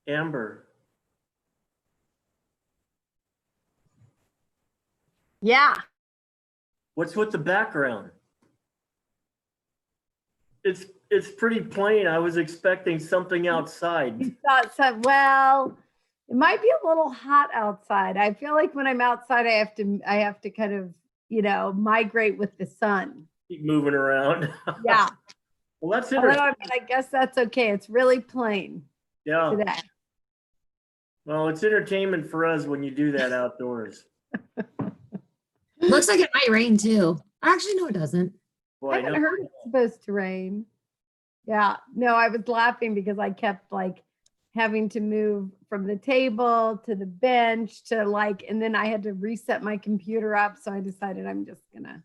Amber. Yeah. What's with the background? It's pretty plain. I was expecting something outside. You thought so. Well, it might be a little hot outside. I feel like when I'm outside, I have to kind of, migrate with the sun. Keep moving around. Yeah. Well, that's Although, interesting. I guess that's okay. It's really plain Yeah. today. Well, it's entertainment for us when you do that outdoors. Looks like it might rain too. Actually, no, it doesn't. Boy, I haven't heard it's supposed to rain. Yeah. No, I was laughing because I kept having to move from the table to the bench to and then I had to reset my computer up. So I decided I'm just gonna.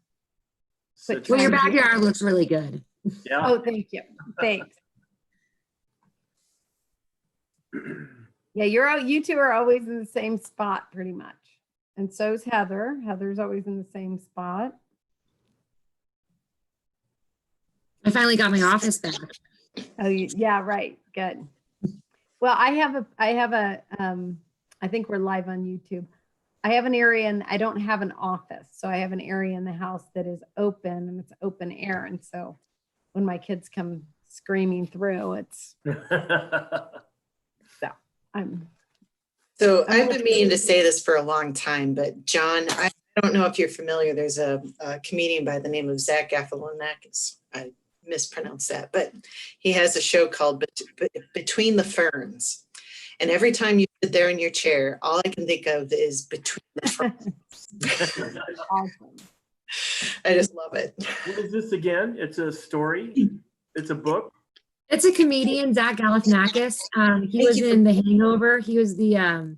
Well, your backyard looks really good. Yeah. Oh, thank you. Thanks. Yeah, you two are always in the same spot pretty much. And so's Heather. Heather's always in the same spot. I finally got my office back. Oh, yeah, right. Good. Well, I think we're live on YouTube. I have an area and I don't have an office. So I have an area in the house that is open and it's open air. And so when my kids come screaming through, it's So I've been meaning to say this for a long time, but John, I don't know if you're familiar. There's a comedian by the name of Zach Galifianakis. I mispronounced that, but he has a show called Between the Ferns. And every time you sit there in your chair, all I can think of is Between the Ferns. awesome. I just love it. What is this again? It's a story? It's a book? It's a comedian, Zach Galifianakis. He was in The Hangover. He was the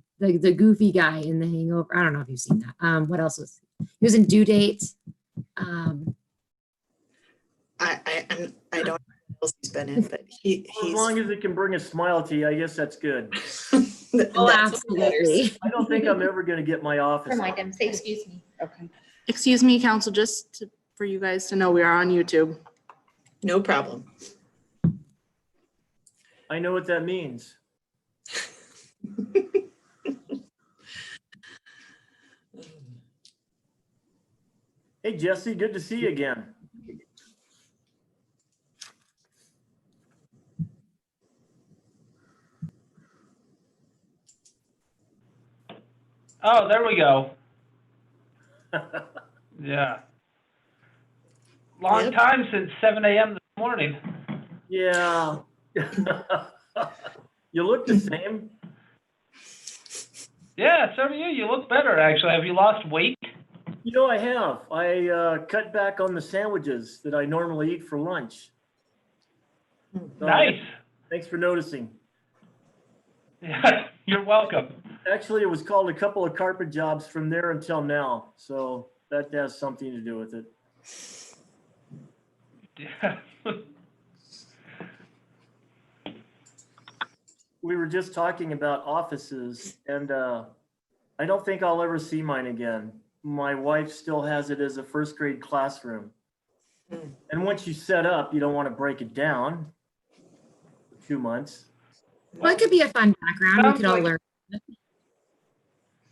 goofy guy in The Hangover. I don't know if you've seen that. What else was he was in Due Date? I don't know what else he's been in, but he's As long as it can bring a smile to you, I guess that's good. Oh, absolutely. I don't think I'm ever going to get my office. Remind him, say, excuse me. Okay. Excuse me, council, for you guys to know we are on YouTube. No problem. I know what that means. Hey, Jesse, good to see you again. Oh, there we go. Yeah. Long Yep. time since 7 a.m. this morning. Yeah. You look the same. Yeah, so do you. You look better, actually. Have you lost weight? You know, I have. I cut back on the sandwiches that I normally eat for lunch. So, Nice. Thanks for noticing. Yeah, you're welcome. Actually, it was called a couple of carpet jobs from there until now. So that has something to do with it. Yeah. We were just talking about offices, and I don't think I'll ever see mine again. My wife still has it as a first grade classroom. And once you set up, you don't want to break it down for 2 months. Well, it could be a fun background. We could all learn.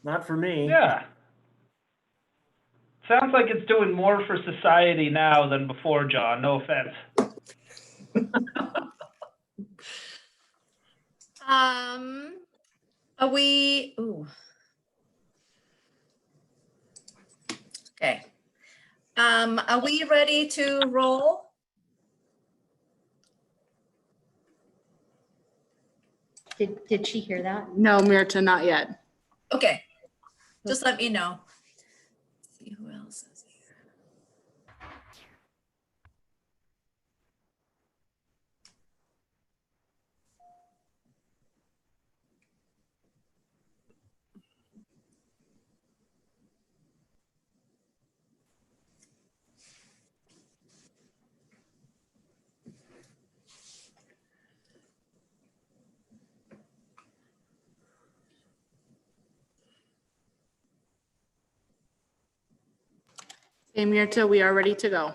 Not for me. Yeah. Sounds like it's doing more for society now than before, John. No offense. Are we, ooh. Okay. Are we ready to roll? Did she hear that? No, Mirta, not yet. Okay, just let me know. Let's see who else is here. Hey, Mirta, we are ready to go.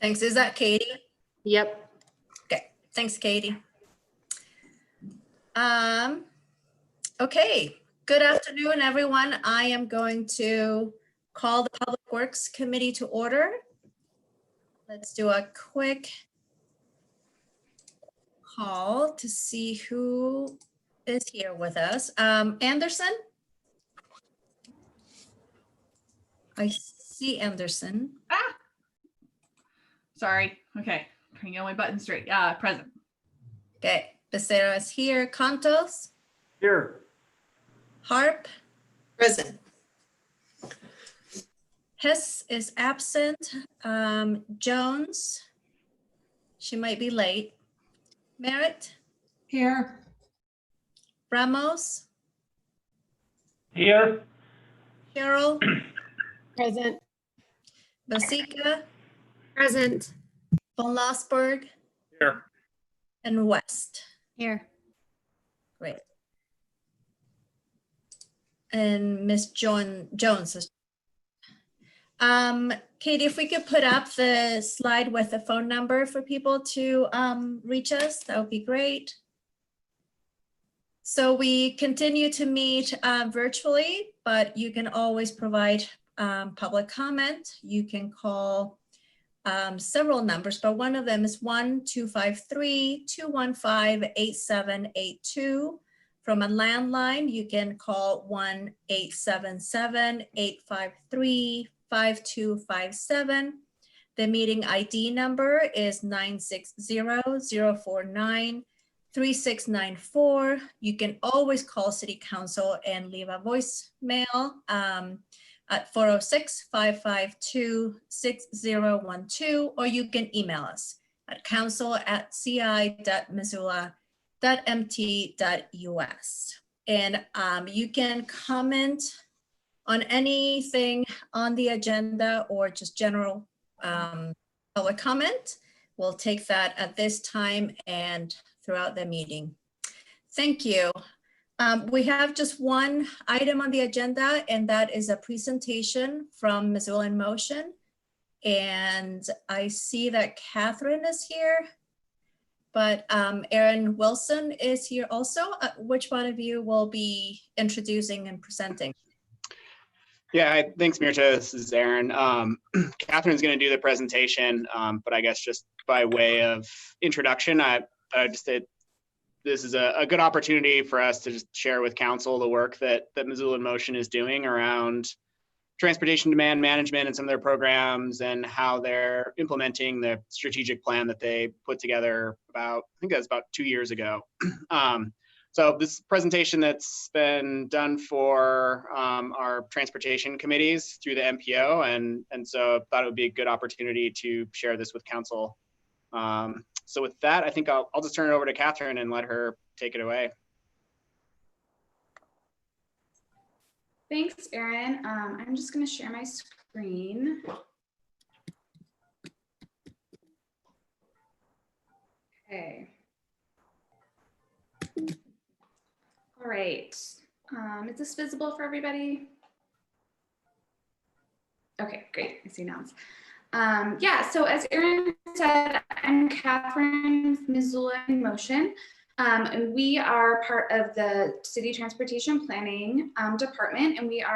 Thanks, is that Katie? Yep. Okay, thanks, Katie. Okay, good afternoon, everyone. I am going to call the Public Works Committee to order. Let's do a quick call to see who is here with us. Anderson? I see Anderson. Sorry. Okay. Can you get my button straight? Present. Okay, Becerra is here. Cantos? Here. Harp? Present. Hess is absent. Jones? She might be late. Merritt? Here. Ramos? Here, Cheryl? Present. Basika? Present. Von Lossberg? Here. And West. Here. Great. And Miss Jones is. Katie, if we could put up the slide with the phone number for people to reach us, that would be great. So we continue to meet virtually, but you can always provide public comment. You can call several numbers, but one of them is 1-253-215-8782. From a landline, you can call 1-877-853-5257. The meeting ID number is 960-049-3694. You can always call City Council and leave a voicemail at 406-552-6012, or you can email us at council@ci.missoula.mt.us. And you can comment on anything on the agenda or just general public comment. We'll take that at this time and throughout the meeting. Thank you. We have just one item on the agenda, and that is a presentation from Missoula in Motion. And I see that Catherine is here, but Erin Wilson is here also. Which one of you will be introducing and presenting? Yeah, thanks, Mirta. This is Aaron. Catherine's going to do the presentation, but I guess just by way of introduction, I just said this is a good opportunity for us to just share with council the work that Missoula in Motion is doing around transportation demand management and some of their programs and how they're implementing the strategic plan that they put together I think that was about 2 years ago. So this presentation that's been done for our transportation committees through the MPO, and so I thought it would be a good opportunity to share this with council. So with that, I think I'll just turn it over to Catherine and let her take it away. Thanks, Erin. I'm just going to share my screen. Okay. All right. Is this visible for everybody? Okay, great. I see now. Yeah, so as Erin said, I'm Catherine, Missoula in Motion. And we are part of the City Transportation Planning Department, and we've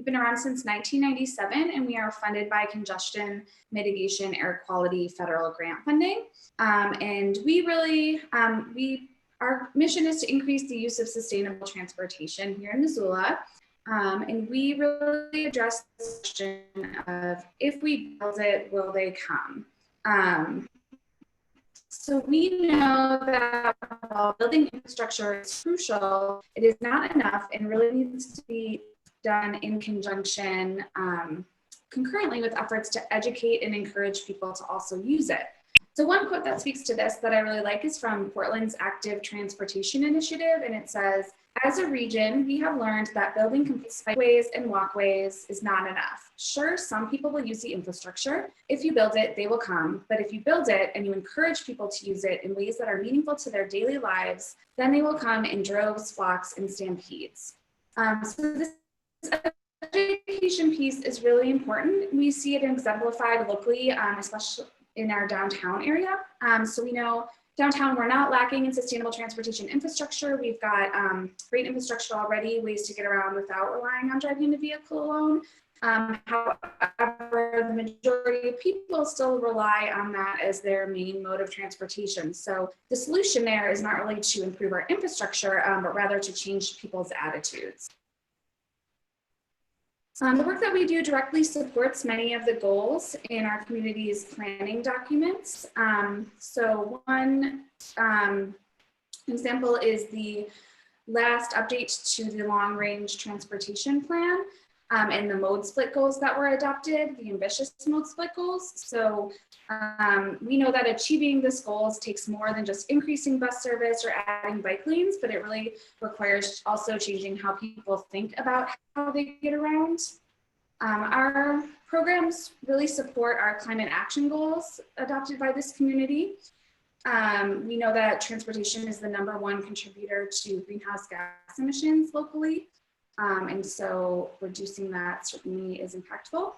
been around since 1997, and we are funded by Congestion Mitigation Air Quality Federal Grant Funding. And we really, our mission is to increase the use of sustainable transportation here in Missoula. And we really address the question of, if we build it, will they come? So we know that while building infrastructure is crucial, it is not enough and really needs to be done in conjunction, concurrently with efforts to educate and encourage people to also use it. So one quote that speaks to this that I really like is from Portland's Active Transportation Initiative, and it says, "As a region, we have learned that building complete bikeways and walkways is not enough. Sure, some people will use the infrastructure. If you build it, they will come. But if you build it and you encourage people to use it in ways that are meaningful to their daily lives, then they will come in droves, flocks, and stampedes." So this education piece is really important. We see it exemplified locally, especially in our downtown area. So we know Downtown, we're not lacking in sustainable transportation infrastructure. We've got great infrastructure already, ways to get around without relying on driving a vehicle alone. However, the majority of people still rely on that as their main mode of transportation. So the solution there is not really to improve our infrastructure, but rather to change people's attitudes. The work that we do directly supports many of the goals in our community's planning documents. So one example is the last update to the long-range transportation plan and the mode split goals that were adopted, the ambitious mode split goals. So we know that achieving this goals takes more than just increasing bus service or adding bike lanes, but it really requires also changing how people think about how they get around. Our programs really support our climate action goals adopted by this community. We know that transportation is the #1 contributor to greenhouse gas emissions locally. And so reducing that certainly is impactful.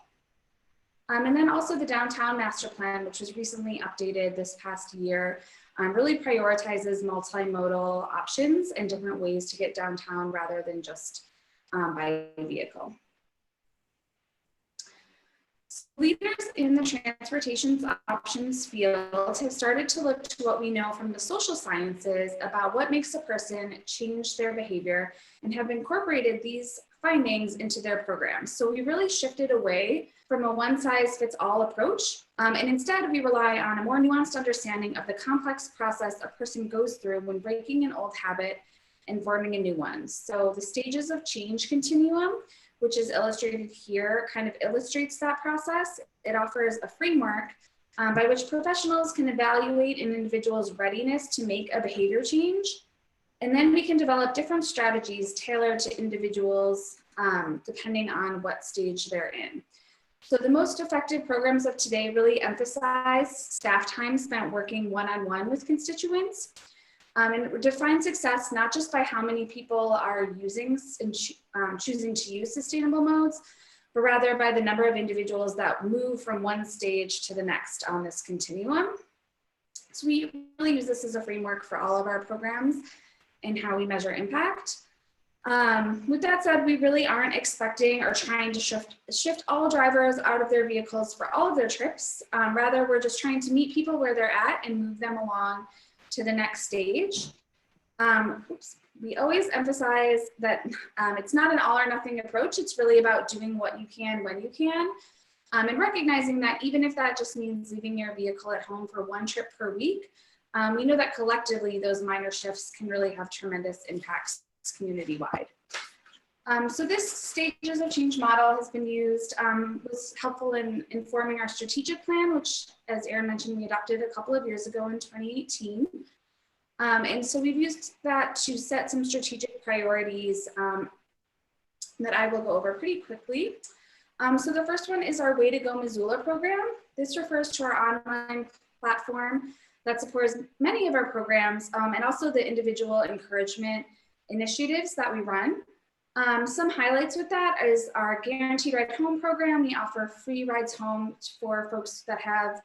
And then also the downtown master plan, which was recently updated this past year, really prioritizes multimodal options and different ways to get downtown rather than just by vehicle. Leaders in the transportation options field have started to look to what we know from the social sciences about what makes a person change their behavior and have incorporated these findings into their programs. So we really shifted away from a one-size-fits-all approach, and instead we rely on a more nuanced understanding of the complex process a person goes through when breaking an old habit and forming a new one. So the stages of change continuum, which is illustrated here, kind of illustrates that process. It offers a framework by which professionals can evaluate an individual's readiness to make a behavior change. And then we can develop different strategies tailored to individuals depending on what stage they're in. So the most effective programs of today really emphasize staff time spent working one-on-one with constituents. And define success not just by how many people are using and choosing to use sustainable modes, but rather by the number of individuals that move from one stage to the next on this continuum. So we really use this as a framework for all of our programs and how we measure impact. With that said, we really aren't expecting or trying to shift all drivers out of their vehicles for all of their trips. Rather, we're just trying to meet people where they're at and move them along to the next stage. We always emphasize that it's not an all or nothing approach. It's really about doing what you can when you can, and recognizing that even if that just means leaving your vehicle at home for one trip per week, we know that collectively those minor shifts can really have tremendous impacts community-wide. So this stages of change model has been used, was helpful in informing our strategic plan, which, as Erin mentioned, we adopted a couple of years ago in 2018. And so we've used that to set some strategic priorities that I will go over pretty quickly. So the first one is our Way to Go Missoula program. This refers to our online platform that supports many of our programs and also the individual encouragement initiatives that we run. Some highlights with that is our Guaranteed Ride Home program. We offer free rides home for folks that have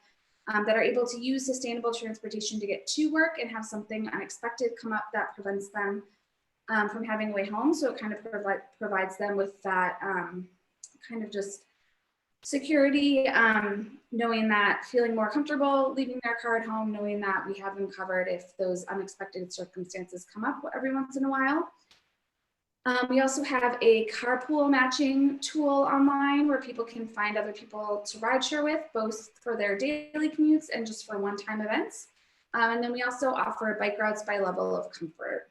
that are able to use sustainable transportation to get to work and have something unexpected come up that prevents them from having a way home. So it kind of provides them with that kind of just security, knowing that, feeling more comfortable leaving their car at home, knowing that we have them covered if those unexpected circumstances come up every once in a while. We also have a carpool matching tool online where people can find other people to rideshare with, both for their daily commutes and just for one-time events. And then we also offer bike routes by level of comfort.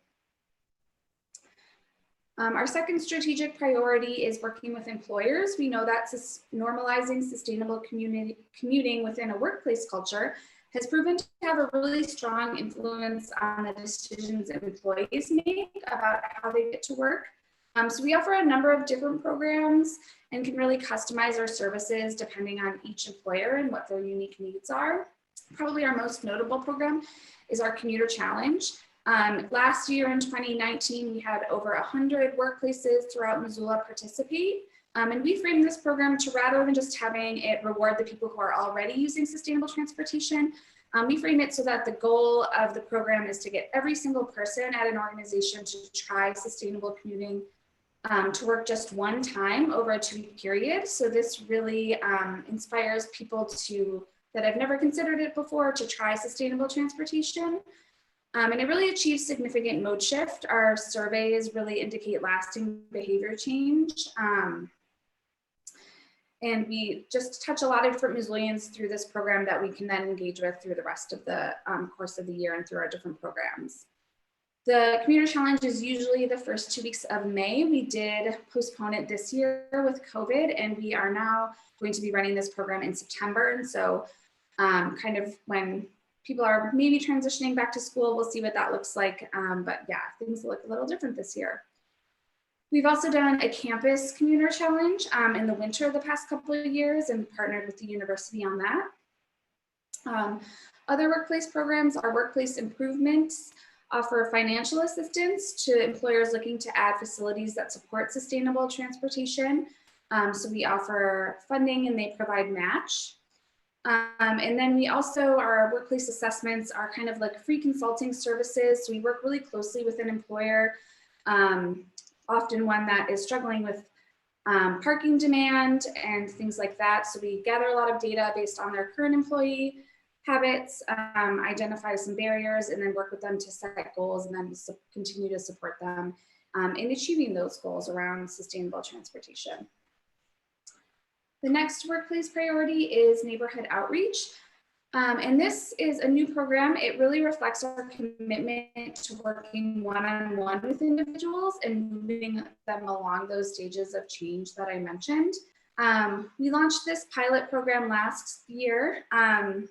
Our second strategic priority is working with employers. We know that normalizing sustainable commuting within a workplace culture has proven to have a really strong influence on the decisions employees make about how they get to work. So we offer a number of different programs and can really customize our services depending on each employer and what their unique needs are. Probably our most notable program is our Commuter Challenge. Last year in 2019, we had over 100 workplaces throughout Missoula participate. And we frame this program to, rather than just having it reward the people who are already using sustainable transportation, we frame it so that the goal of the program is to get every single person at an organization to try sustainable commuting to work just one time over a 2-week period. So this really inspires people that have never considered it before to try sustainable transportation. And it really achieves significant mode shift. Our surveys really indicate lasting behavior change. And we just touch a lot of different Missoulians through this program that we can then engage with through the rest of the course of the year and through our different programs. The commuter challenge is usually the first 2 weeks of May. We did postpone it this year with COVID, and we are now going to be running this program in September. And so kind of when people are maybe transitioning back to school, we'll see what that looks like. But yeah, things look a little different this year. We've also done a campus commuter challenge in the winter the past couple of years and partnered with the university on that. Other workplace programs are workplace improvements, offer financial assistance to employers looking to add facilities that support sustainable transportation. So we offer funding and they provide match. And then we also, our workplace assessments are kind of like free consulting services. So we work really closely with an employer, often one that is struggling with parking demand and things like that. So we gather a lot of data based on their current employee habits, identify some barriers, and then work with them to set goals and then continue to support them in achieving those goals around sustainable transportation. The next workplace priority is neighborhood outreach. And this is a new program. It really reflects our commitment to working one-on-one with individuals and moving them along those stages of change that I mentioned. We launched this pilot program last year, and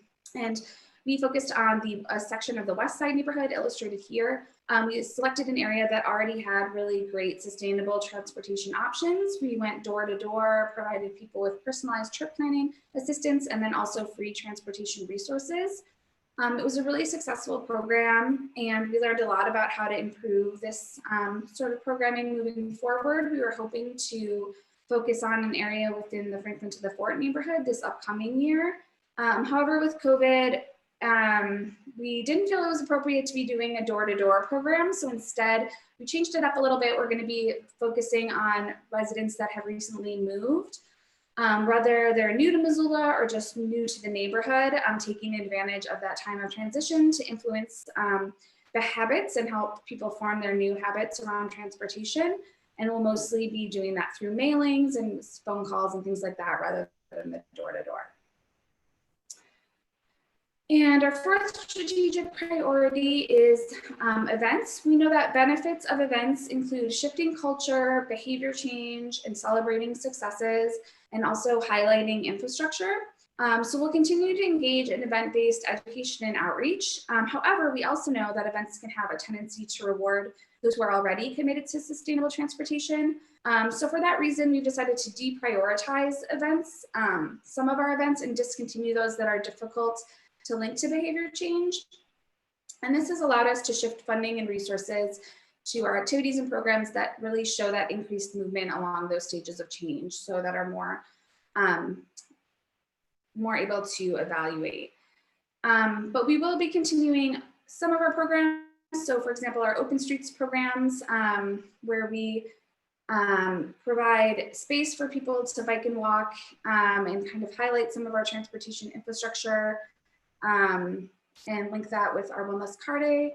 we focused on a section of the West Side neighborhood illustrated here. We selected an area that already had really great sustainable transportation options. We went door to door, provided people with personalized trip planning assistance, and then also free transportation resources. It was a really successful program, and we learned a lot about how to improve this sort of programming moving forward. We were hoping to focus on an area within the Franklin to the Fort neighborhood this upcoming year. However, with COVID, we didn't feel it was appropriate to be doing a door-to-door program. So instead, we changed it up a little bit. We're going to be focusing on residents that have recently moved, whether they're new to Missoula or just new to the neighborhood, taking advantage of that time of transition to influence the habits and help people form their new habits around transportation. And we'll mostly be doing that through mailings and phone calls and things like that rather than the door-to-door. And our fourth strategic priority is events. We know that benefits of events include shifting culture, behavior change, and celebrating successes, and also highlighting infrastructure. So we'll continue to engage in event-based education and outreach. However, we also know that events can have a tendency to reward those who are already committed to sustainable transportation. So for that reason, we've decided to deprioritize events, some of our events, and discontinue those that are difficult to link to behavior change. And this has allowed us to shift funding and resources to our activities and programs that really show that increased movement along those stages of change, so that are more able to evaluate. But we will be continuing some of our programs. So for example, our Open Streets programs, where we provide space for people to bike and walk and kind of highlight some of our transportation infrastructure, and link that with our Wellness Card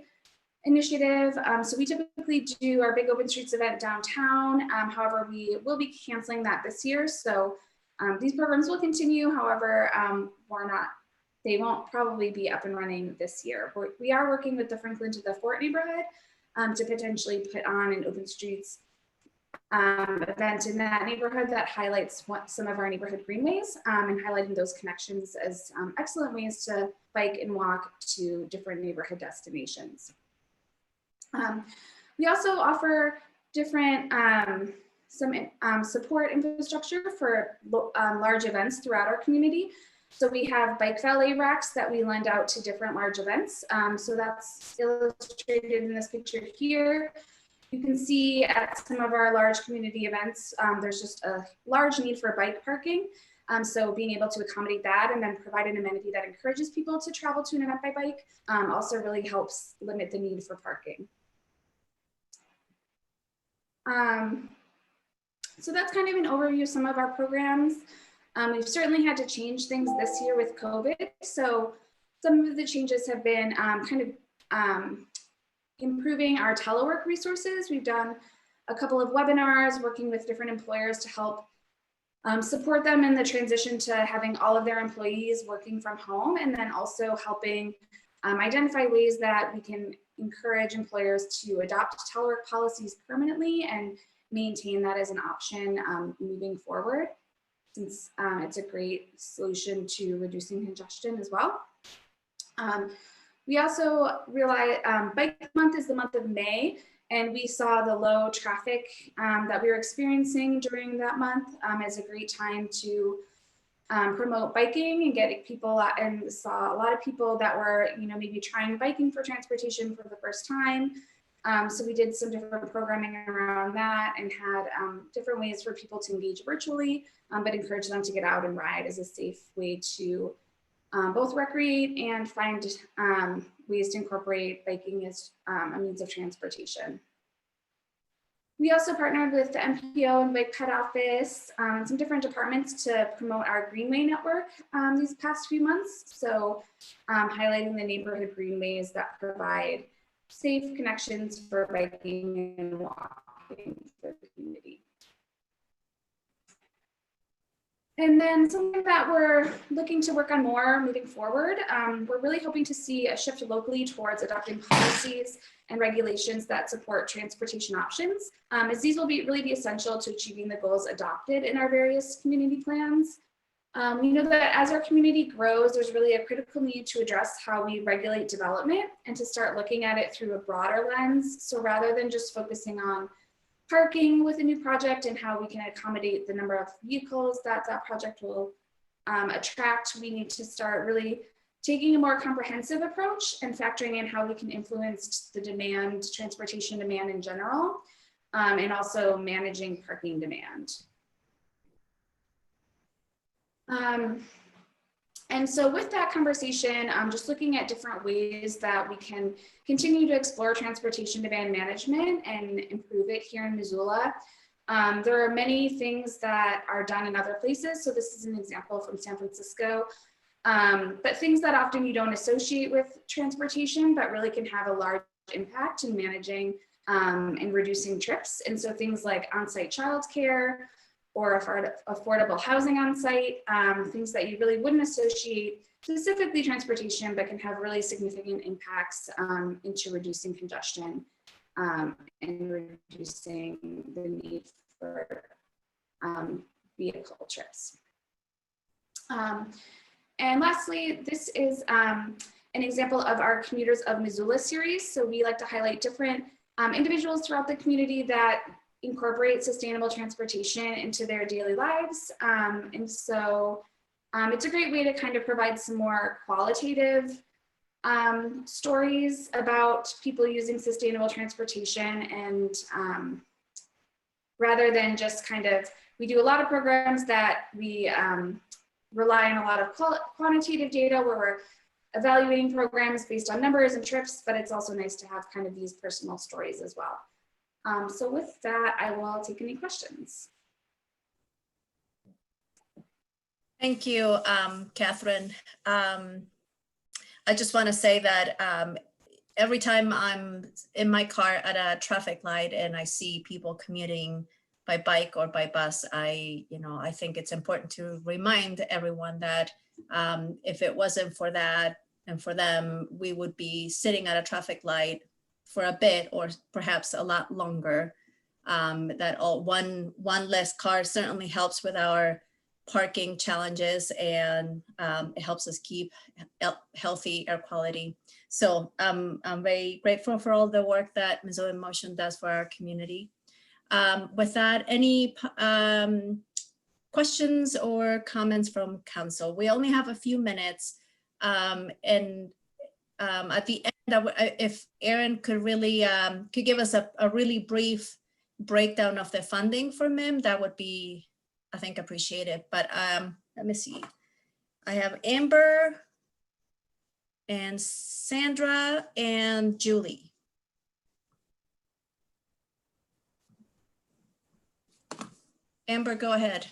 initiative. So we typically do our big Open Streets event downtown. However, we will be canceling that this year. So these programs will continue. However, they won't probably be up and running this year. We are working with the Franklin to the Fort neighborhood to potentially put on an Open Streets event in that neighborhood that highlights some of our neighborhood greenways and highlighting those connections as excellent ways to bike and walk to different neighborhood destinations. We also offer different support infrastructure for large events throughout our community. So we have bike valet racks that we lend out to different large events. So that's illustrated in this picture here. You can see at some of our large community events, there's just a large need for bike parking. So being able to accommodate that and then provide an amenity that encourages people to travel to an event by bike also really helps limit the need for parking. So that's kind of an overview of some of our programs. We've certainly had to change things this year with COVID. So some of the changes have been improving our telework resources. We've done a couple of webinars working with different employers to help support them in the transition to having all of their employees working from home, and then also helping identify ways that we can encourage employers to adopt telework policies permanently and maintain that as an option moving forward, since it's a great solution to reducing congestion as well. We also realized Bike Month is the month of May, and we saw the low traffic that we were experiencing during that month as a great time to promote biking and get people out, and saw a lot of people that were, maybe trying biking for transportation for the first time. So we did some different programming around that and had different ways for people to engage virtually, but encourage them to get out and ride as a safe way to both recreate and find ways to incorporate biking as a means of transportation. We also partnered with the MPO and Bike Ped Office and some different departments to promote our Greenway network these past few months. So highlighting the neighborhood greenways that provide safe connections for biking and walking for the community. And then something that we're looking to work on more moving forward, we're really hoping to see a shift locally towards adopting policies and regulations that support transportation options, as these will really be essential to achieving the goals adopted in our various community plans. We know that as our community grows, there's really a critical need to address how we regulate development and to start looking at it through a broader lens. So rather than just focusing on parking with a new project and how we can accommodate the number of vehicles that that project will attract, we need to start really taking a more comprehensive approach and factoring in how we can influence the demand, transportation demand in general, and also managing parking demand. And so with that conversation, I'm just looking at different ways that we can continue to explore transportation demand management and improve it here in Missoula. There are many things that are done in other places. So this is an example from San Francisco, but things that often you don't associate with transportation, but really can have a large impact in managing and reducing trips. And so things like on-site childcare, or affordable housing on site, things that you really wouldn't associate specifically transportation, but can have really significant impacts into reducing congestion and reducing the need for vehicle trips. And lastly, this is an example of our Commuters of Missoula series. So we like to highlight different individuals throughout the community that incorporate sustainable transportation into their daily lives. And so it's a great way to kind of provide some more qualitative stories about people using sustainable transportation, and rather than just kind of, we do a lot of programs that we rely on a lot of quantitative data where we're evaluating programs based on numbers and trips, but it's also nice to have kind of these personal stories as well. So with that, I will take any questions. Thank you, Catherine. I just want to say that every time I'm in my car at a traffic light and I see people commuting by bike or by bus, I think it's important to remind everyone that if it wasn't for that and for them, we would be sitting at a traffic light for a bit or perhaps a lot longer. One less car certainly helps with our parking challenges, and it helps us keep healthy air quality. So I'm very grateful for all the work that Missoula in Motion does for our community. With that, any questions or comments from council? We only have a few minutes, and at the end, if Aaron could really, could give us a really brief breakdown of the funding for MIM, that would be, I think, appreciated. But let me see. I have Amber and Sandra and Julie. Amber, go ahead.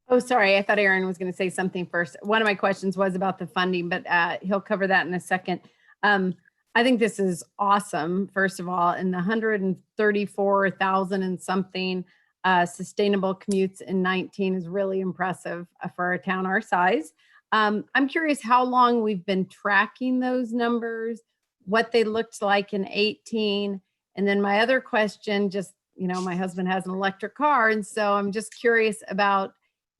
Oh, sorry. I thought Aaron was going to say something first. One of my questions was about the funding, but he'll cover that in a second. I think this is awesome, first of all, and the 134,000 and something sustainable commutes in 19 is really impressive for a town our size. I'm curious how long we've been tracking those numbers, what they looked like in 18. And then my other question, just, you know, my husband has an electric car. And so I'm just curious about,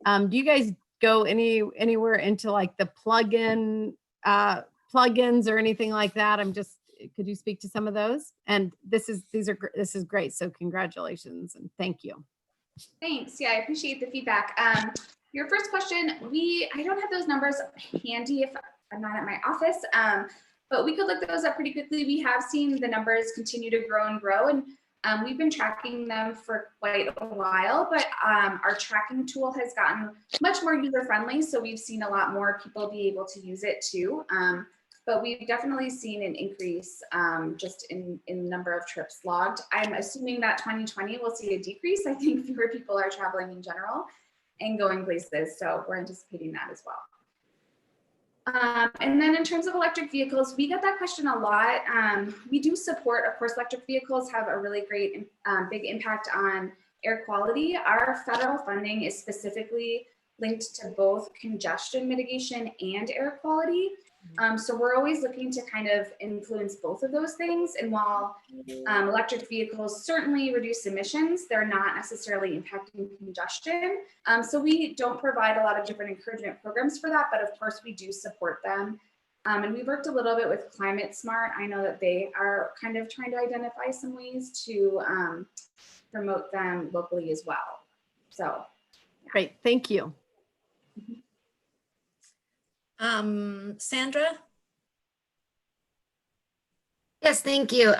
do you guys go anywhere into like the plugins or anything like that? Could you speak to some of those? And this is great. So congratulations and thank you. Thanks. Yeah, I appreciate the feedback. Your first question, I don't have those numbers handy if I'm not at my office, but we could look those up pretty quickly. We have seen the numbers continue to grow and grow, and we've been tracking them for quite a while, but our tracking tool has gotten much more user-friendly, so we've seen a lot more people be able to use it too. But we've definitely seen an increase just in number of trips logged. I'm assuming that 2020 will see a decrease. I think fewer people are traveling in general and going places, so we're anticipating that as well. And then in terms of electric vehicles, we get that question a lot. We do support, of course, electric vehicles have a really great big impact on air quality. Our federal funding is specifically linked to both congestion mitigation and air quality. So we're always looking to kind of influence both of those things. And while electric vehicles certainly reduce emissions, they're not necessarily impacting congestion. So we don't provide a lot of different encouragement programs for that, but of course we do support them. And we've worked a little bit with Climate Smart. I know that they are kind of trying to identify some ways to promote them locally as well. So. Yeah. Great, thank you. Sandra? Yes, thank you.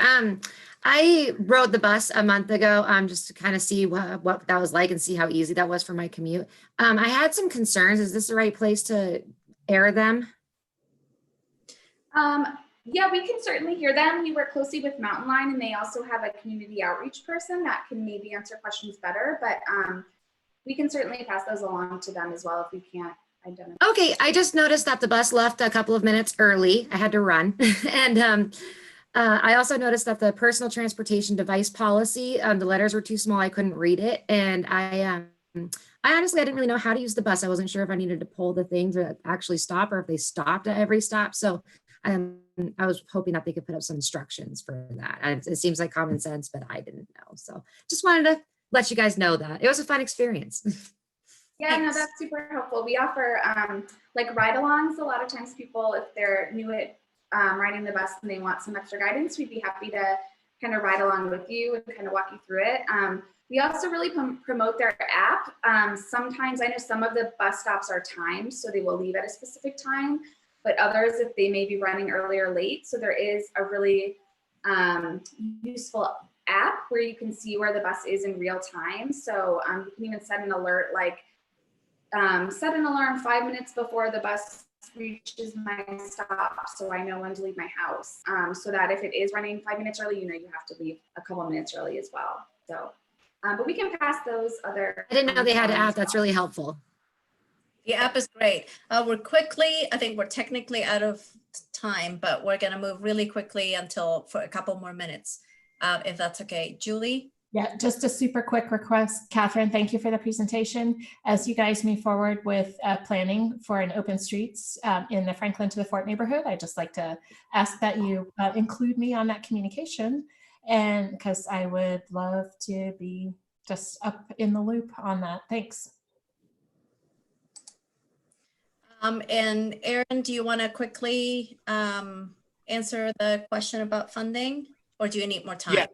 I rode the bus a month ago just to kind of see what that was like and see how easy that was for my commute. I had some concerns. Is this the right place to air them? Yeah, we can certainly hear them. We work closely with Mountain Line, and they also have a community outreach person that can maybe answer questions better, but we can certainly pass those along to them as well if we can't identify. Okay, I just noticed that the bus left a couple of minutes early. I had to run. And I also noticed that the personal transportation device policy, the letters were too small. I couldn't read it. And I honestly, I didn't really know how to use the bus. I wasn't sure if I needed to pull the thing to actually stop or if they stopped at every stop. So I was hoping that they could put up some instructions for that. And it seems like common sense, but I didn't know. So just wanted to let you guys know that. It was a fun experience. Yeah, no, that's super helpful. We offer like ride-alongs. A lot of times people, if they're new at riding the bus and they want some extra guidance, we'd be happy to kind of ride along with you and kind of walk you through it. We also really promote their app. Sometimes I know some of the bus stops are timed, so they will leave at a specific time, but others, if they may be running early or late. So there is a really useful app where you can see where the bus is in real time. So you can even set an alert, like set an alarm 5 minutes before the bus reaches my stop, so I know when to leave my house. So that if it is running 5 minutes early, you know you have to leave a couple minutes early as well. So, but we can pass those other. I didn't know they had an app. That's really helpful. The app is great. I think we're technically out of time, but we're gonna move really quickly for a couple more minutes, if that's okay. Julie? Yeah, just a super quick request. Catherine, thank you for the presentation. As you guys move forward with planning for an open streets in the Franklin to the Fort neighborhood, I'd just like to ask that you include me on that communication, and because I would love to be just up in the loop on that. Thanks. And Aaron, do you want to quickly answer the question about funding, or do you need more time? Yeah.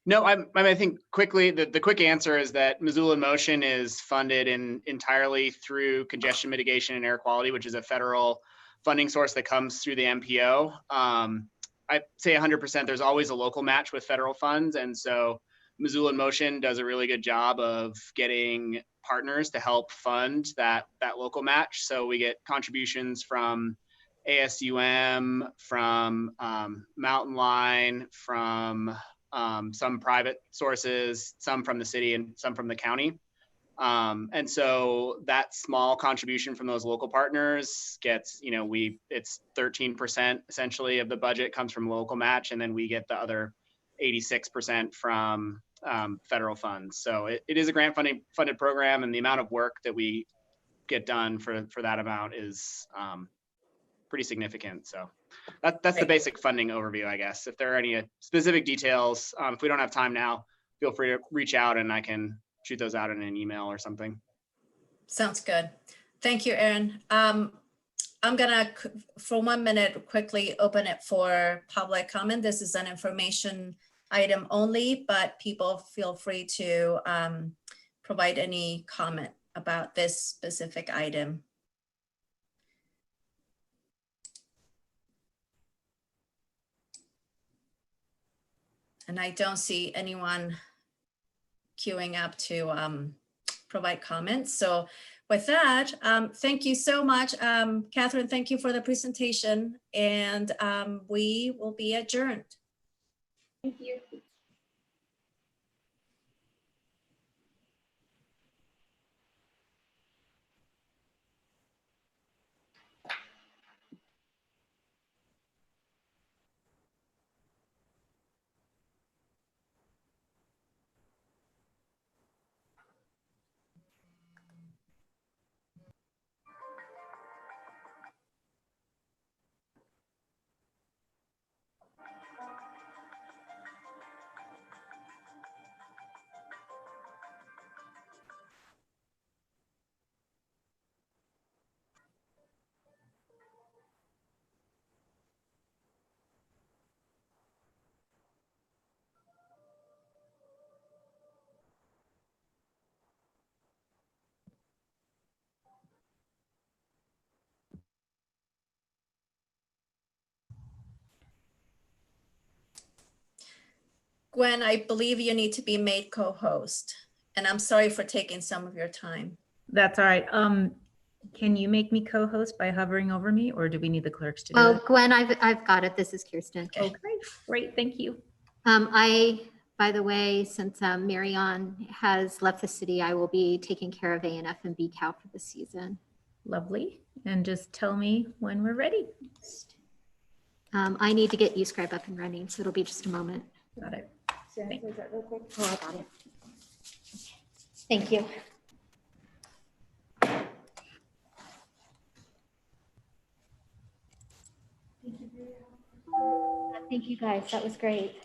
No, I think quickly, the quick answer is that Missoula in Motion is funded entirely through congestion mitigation and air quality, which is a federal funding source that comes through the MPO. I say 100%, there's always a local match with federal funds. And so Missoula in Motion does a really good job of getting partners to help fund that local match. So we get contributions from ASUM, from Mountain Line, from some private sources, some from the city and some from the county. And so that small contribution from those local partners gets, it's 13% essentially of the budget comes from local match. And then we get the other 86% from federal funds. So it is a grant funded program, and the amount of work that we get done for that amount is pretty significant. So that's the basic funding overview, I guess. If there are any specific details, if we don't have time now, feel free to reach out and I can shoot those out in an email or something. Sounds good. Thank you, Aaron. I'm gonna, for 1 minute, quickly open it for public comment. This is an information item only, but people feel free to provide any comment about this specific item. And I don't see anyone queuing up to provide comments. So with that, thank you so much. Catherine, thank you for the presentation, and we will be adjourned. Thank you. Gwen, I believe you need to be made co-host, and I'm sorry for taking some of your time. That's all right. Can you make me co-host by hovering over me, or do we need the clerks to do Oh, it? Gwen, I've got it. This is Kirsten. Okay, great. Thank you. By the way, since Marion has left the city, I will be taking care of ANF and BCAL for the season. Lovely. And just tell me when we're ready. I need to get UScribe up and running, so it'll be just a moment. Got it. Oh, I got it. Thank you. Thank you guys. That was great.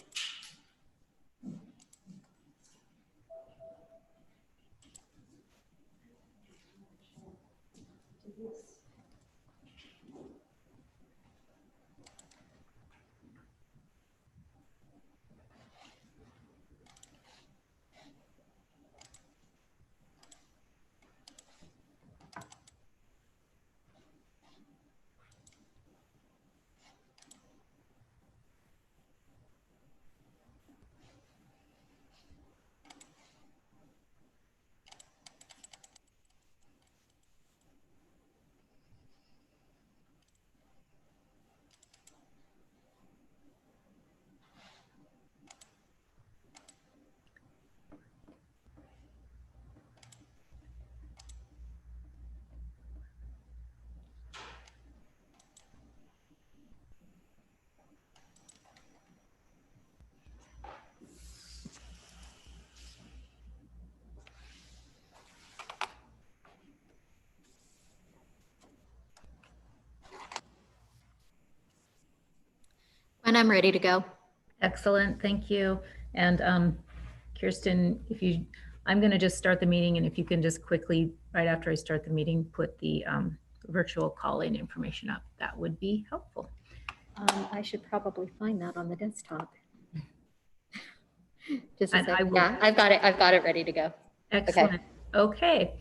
When I'm ready to go. Excellent. Thank you. And Kirsten, I'm going to just start the meeting, and if you can just quickly, right after I start the meeting, put the virtual call-in information up, that would be helpful. I should probably find that on the desktop. Just a And I second. will- Yeah, I've got it ready to go. Excellent. Okay.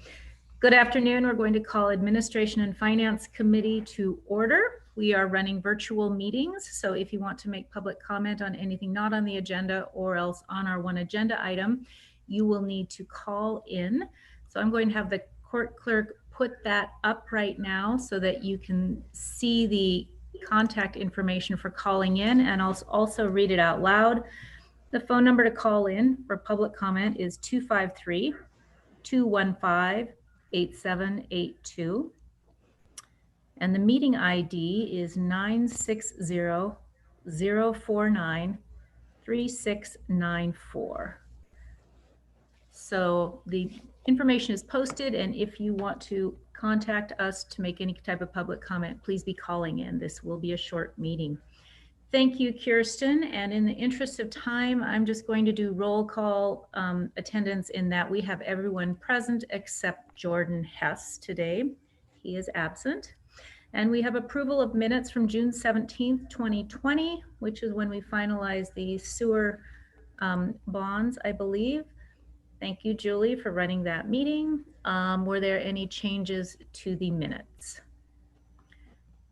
Good afternoon. We're going to call Administration and Finance Committee to order. We are running virtual meetings, so if you want to make public comment on anything not on the agenda or else on our one agenda item, you will need to call in. So I'm going to have the court clerk put that up right now so that you can see the contact information for calling in, and I'll also read it out loud. The phone number to call in for public comment is 253-215-8782. And the meeting ID is 960-049-3694. So the information is posted, and if you want to contact us to make any type of public comment, please be calling in. This will be a short meeting. Thank you, Kirsten. And in the interest of time, I'm just going to do roll call attendance in that we have everyone present except Jordan Hess today. He is absent. And we have approval of minutes from June 17th, 2020, which is when we finalized the sewer bonds, I believe. Thank you, Julie, for running that meeting. Were there any changes to the minutes?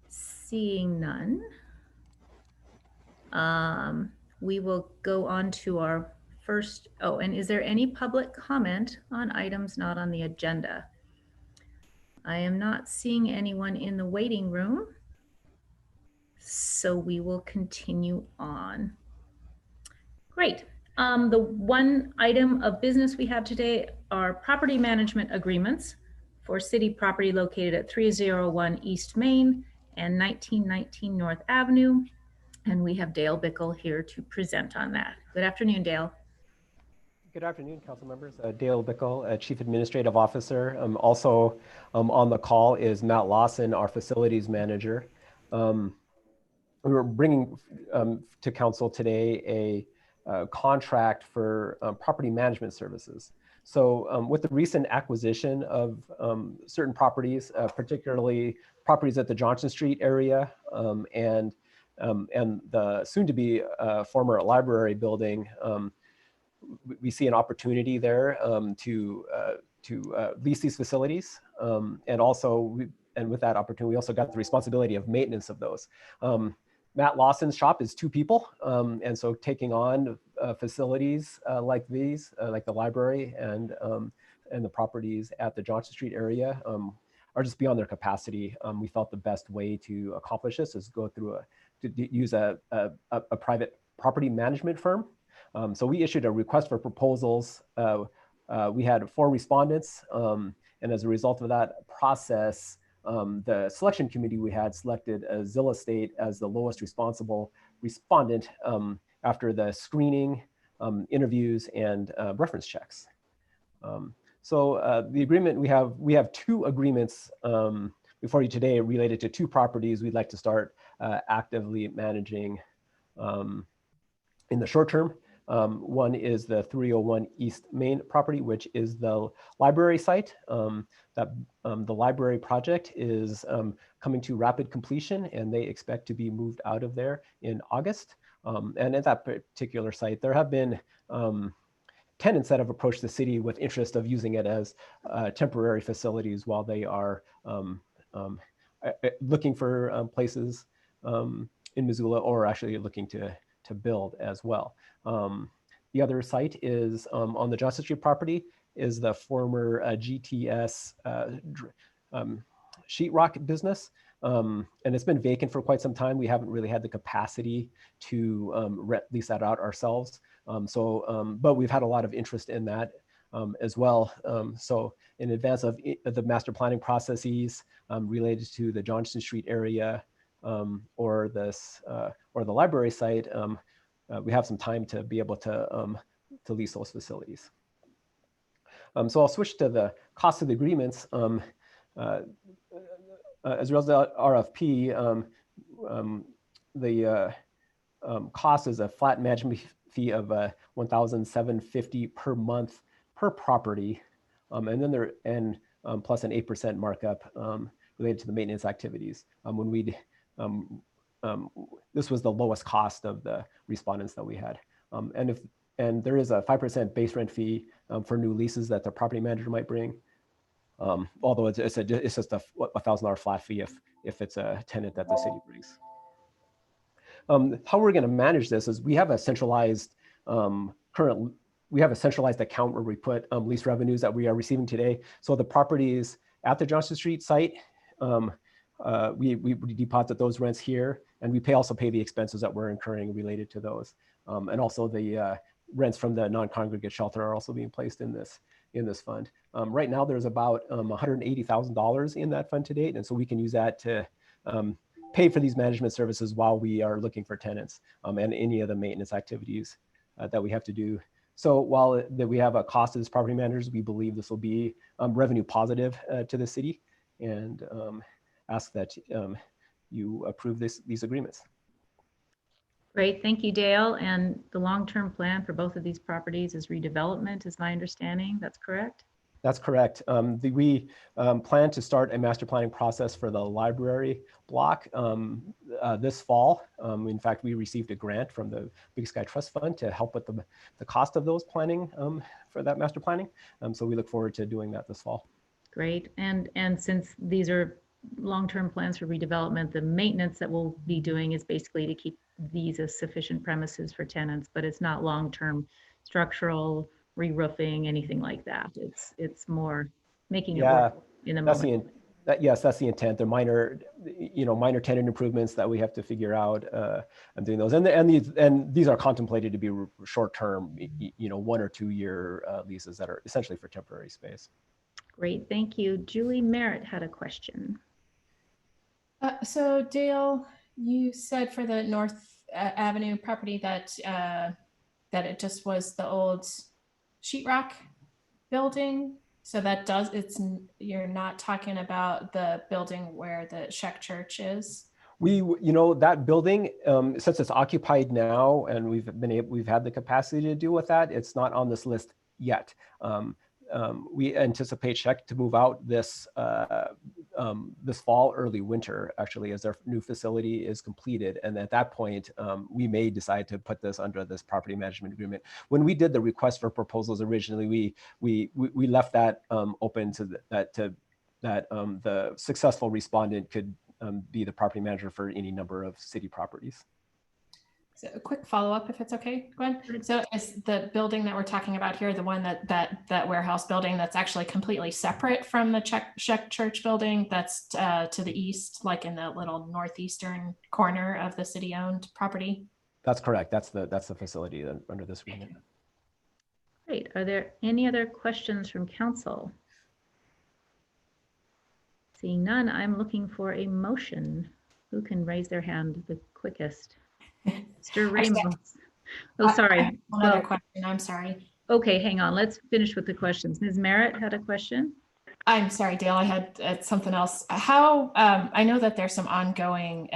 Seeing none. We will go on to our first. Oh, and is there any public comment on items not on the agenda? I am not seeing anyone in the waiting room, so we will continue on. Great. The one item of business we have today are property management agreements for city property located at 301 East Main and 1919 North Avenue. And we have Dale Bickle here to present on that. Good afternoon, Dale. Good afternoon, council members. Dale Bickle, Chief Administrative Officer. Also on the call is Matt Lawson, our facilities manager. We're bringing to council today a contract for property management services. So with the recent acquisition of certain properties, particularly properties at the Johnson Street area and the soon-to-be former library building, we see an opportunity there to lease these facilities, and with that opportunity, we also got the responsibility of maintenance of those. Matt Lawson's shop is 2 people, and so taking on facilities like these, like the library and the properties at the Johnson Street area, are just beyond their capacity. We felt the best way to accomplish this is go through use a private property management firm. So we issued a request for proposals. We had 4 respondents, and as a result of that process, the selection committee we had selected Zilla State as the lowest responsible respondent after the screening, interviews, and reference checks. So the agreement we have 2 agreements before you today related to 2 properties we'd like to start actively managing in the short term. One is the 301 East Main property, which is the library site. The library project is coming to rapid completion, and they expect to be moved out of there in August. And at that particular site, there have been tenants that have approached the city with interest of using it as temporary facilities while they are looking for places in Missoula, or actually looking to build as well. The other site is on the Johnson Street property is the former GTS sheetrock business. And it's been vacant for quite some time. We haven't really had the capacity to lease that out ourselves. But we've had a lot of interest in that as well. So in advance of the master planning processes related to the Johnson Street area or the library site, we have some time to be able to lease those facilities. So I'll switch to the cost of the agreements. As a result of the RFP, the cost is a flat management fee of $1,750 per month per property, and then plus an 8% markup related to the maintenance activities. This was the lowest cost of the respondents that we had. And if and there is a 5% base rent fee for new leases that the property manager might bring. Although it's just a $1,000 flat fee if it's a tenant that the city brings. How we're going to manage this is we have a centralized account where we put lease revenues that we are receiving today. So the properties at the Johnson Street site, we deposit those rents here, and we also pay the expenses that we're incurring related to those. And also the rents from the non-congregate shelter are also being placed in this fund. Right now, there's about $180,000 in that fund to date, and so we can use that to pay for these management services while we are looking for tenants and any of the maintenance activities that we have to do. So while we have a cost as property managers, we believe this will be revenue positive to the city, and ask that you approve these agreements. Great, thank you, Dale. And the long-term plan for both of these properties is redevelopment, is my understanding. That's correct? That's correct. We plan to start a master planning process for the library block this fall. In fact, we received a grant from the Big Sky Trust Fund to help with the cost of those planning for that master planning. So we look forward to doing that this fall. Great. And since these are long-term plans for redevelopment, the maintenance that we'll be doing is basically to keep these as sufficient premises for tenants, but it's not long-term structural re-roofing, anything like that. It's more making it work in the moment. Yes, that's the intent. They're minor tenant improvements that we have to figure out and doing those. And these are contemplated to be short-term, 1 or 2 year leases that are essentially for temporary space. Great, thank you. Julie Merritt had a question. So Dale, you said for the North Avenue property that it just was the old sheetrock building. So you're not talking about the building where the Sheck Church is. That building, since it's occupied now and we've had the capacity to deal with that, it's not on this list yet. We anticipate Sheck to move out this fall, early winter, actually, as their new facility is completed. And at that point, we may decide to put this under this property management agreement. When we did the request for proposals originally, we left that open to that the successful respondent could be the property manager for any number of city properties. So a quick follow-up, if it's okay, Gwen. So is the building that we're talking about here, the one that warehouse building that's actually completely separate from the Sheck Church building that's to the east, like in the little northeastern corner of the city-owned property? That's correct. That's the facility under this agreement. Great. Are there any other questions from council? Seeing none, I'm looking for a motion. Who can raise their hand the quickest? Mr. Ramos. Oh, sorry. Another question. I'm sorry. Okay, hang on. Let's finish with the questions. Ms. Merritt had a question. I'm sorry, Dale. I had something else. How I know that there's some ongoing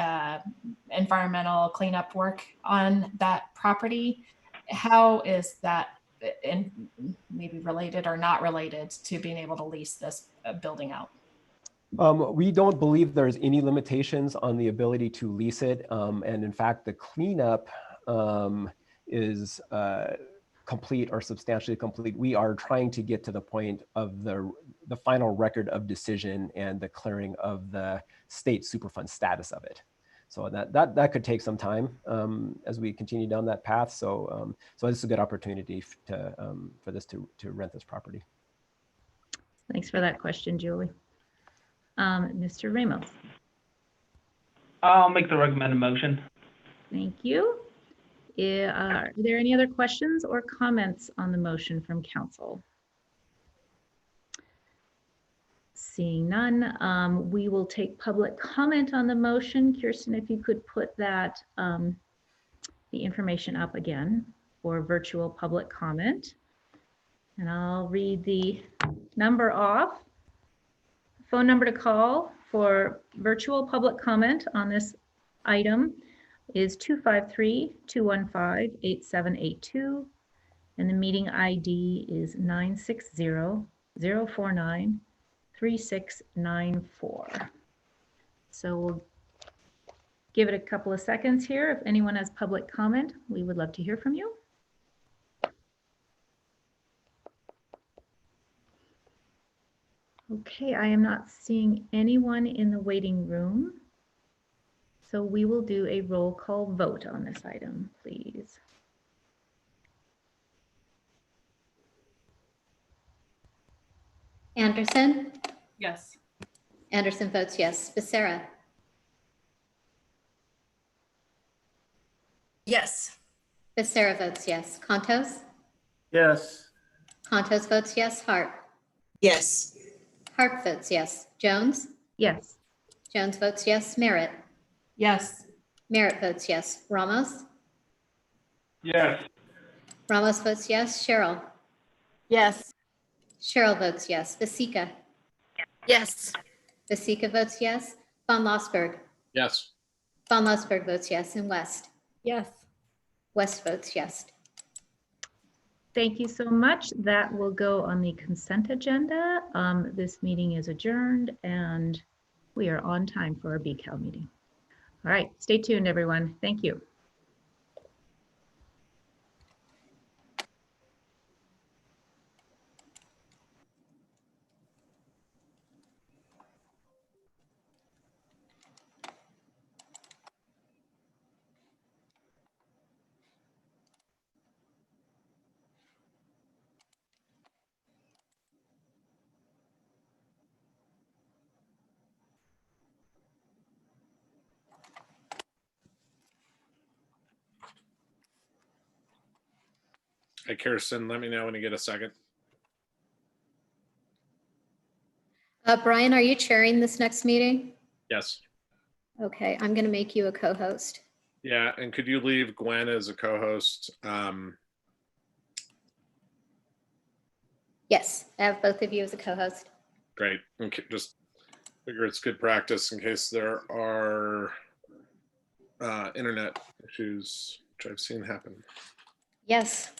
environmental cleanup work on that property. How is that maybe related or not related to being able to lease this building out? We don't believe there's any limitations on the ability to lease it. And in fact, the cleanup is complete or substantially complete. We are trying to get to the point of the final record of decision and the clearing of the state Superfund status of it. So that could take some time as we continue down that path. So this is a good opportunity for this to rent this property. Thanks for that question, Julie. Mr. Ramos. I'll make the recommended motion. Thank you. Are there any other questions or comments on the motion from council? Seeing none, we will take public comment on the motion. Kirsten, if you could put that, the information up again for virtual public comment. And I'll read the number off. Phone number to call for virtual public comment on this item is 253-215-8782. And the meeting ID is 960-049-3694. So we'll give it a couple of seconds here. If anyone has public comment, we would love to hear from you. Okay, I am not seeing anyone in the waiting room. So we will do a roll call vote on this item, please. Anderson? Yes. Anderson votes yes. Becerra? Yes. Becerra votes yes. Contos? Yes. Contos votes yes. Hart? Yes. Hart votes yes. Jones? Yes. Jones votes yes. Merritt? Yes. Merritt votes yes. Ramos? Yes. Ramos votes yes. Cheryl? Yes. Cheryl votes yes. Vasika? Yes. Vasika votes yes. Von Lossberg? Yes. Von Lossberg votes yes. And West? Yes. West votes yes. Thank you so much. That will go on the consent agenda. This meeting is adjourned and we are on time for our BCAL meeting. All right, stay tuned, everyone. Thank you. Hey, Kirsten, let me know when you get a second. Brian, are you chairing this next meeting? Yes. Okay, I'm going to make you a co-host. Yeah, and could you leave Gwen as a co-host? Yes, I have both of you as a co-host. Great. Okay, just figure it's good practice in case there are internet issues, which I've seen happen. Yes.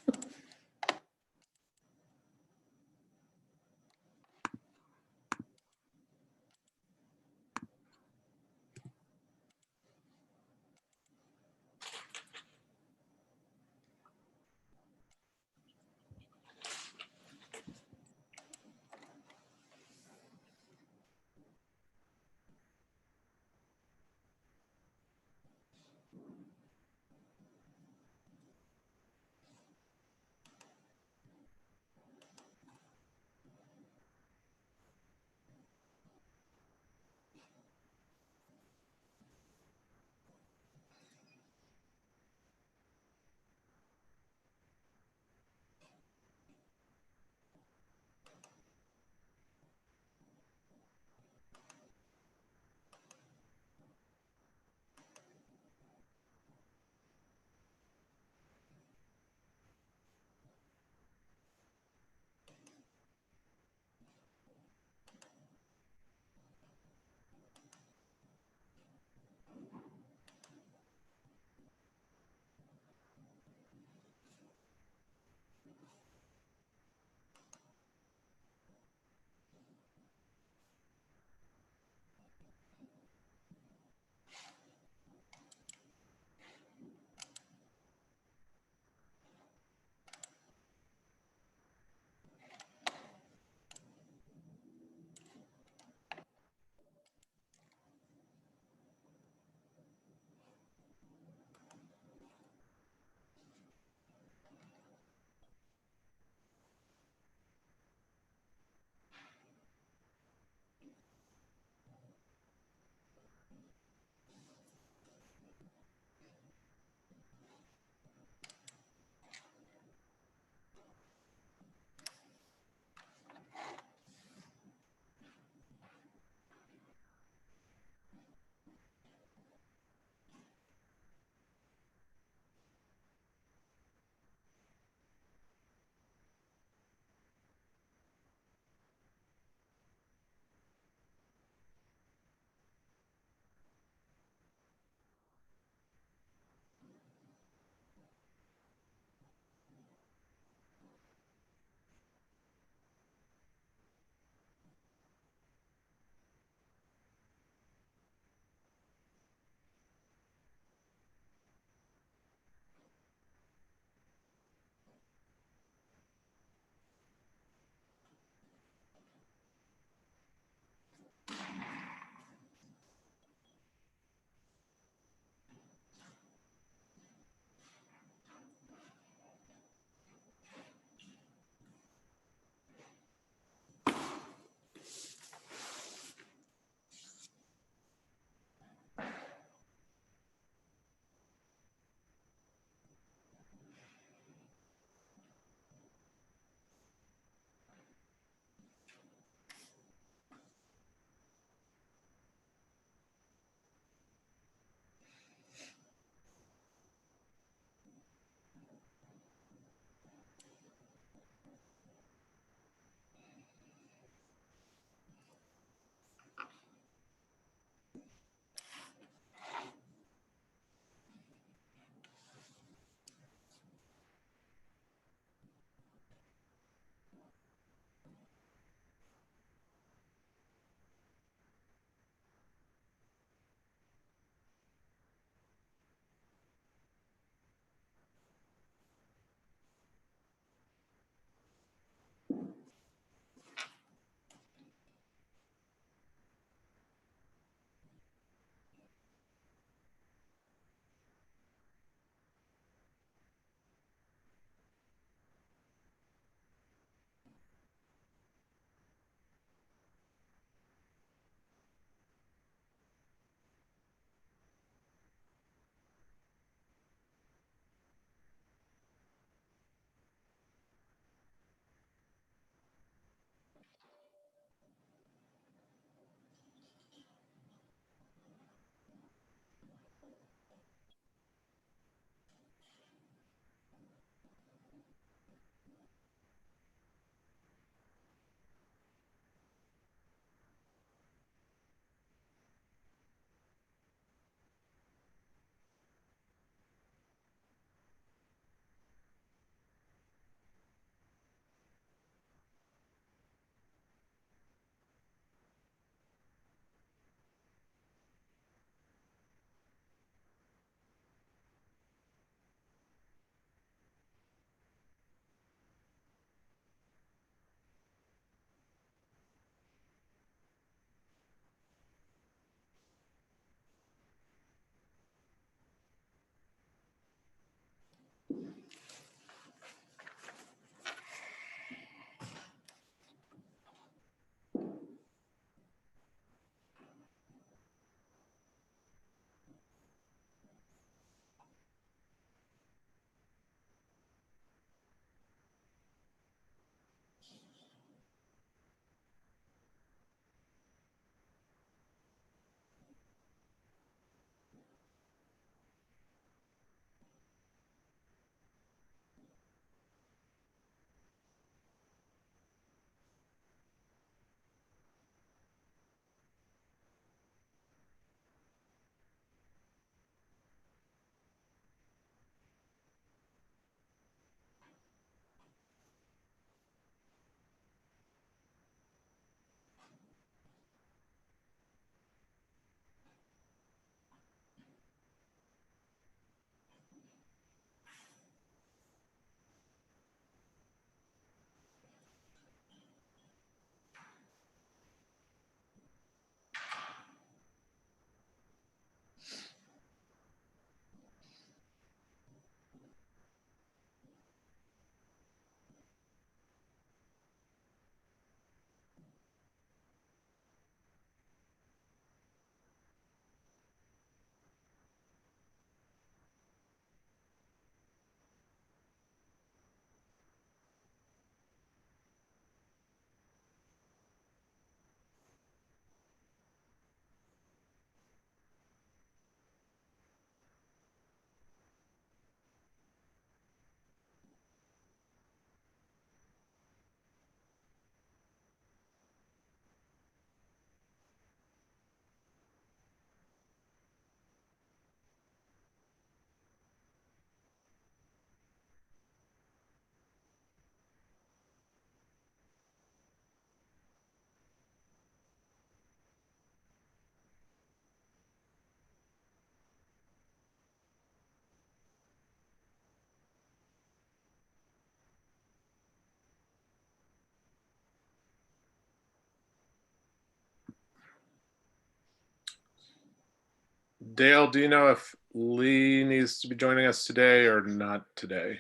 Dale, do you know if Lee needs to be joining us today or not today?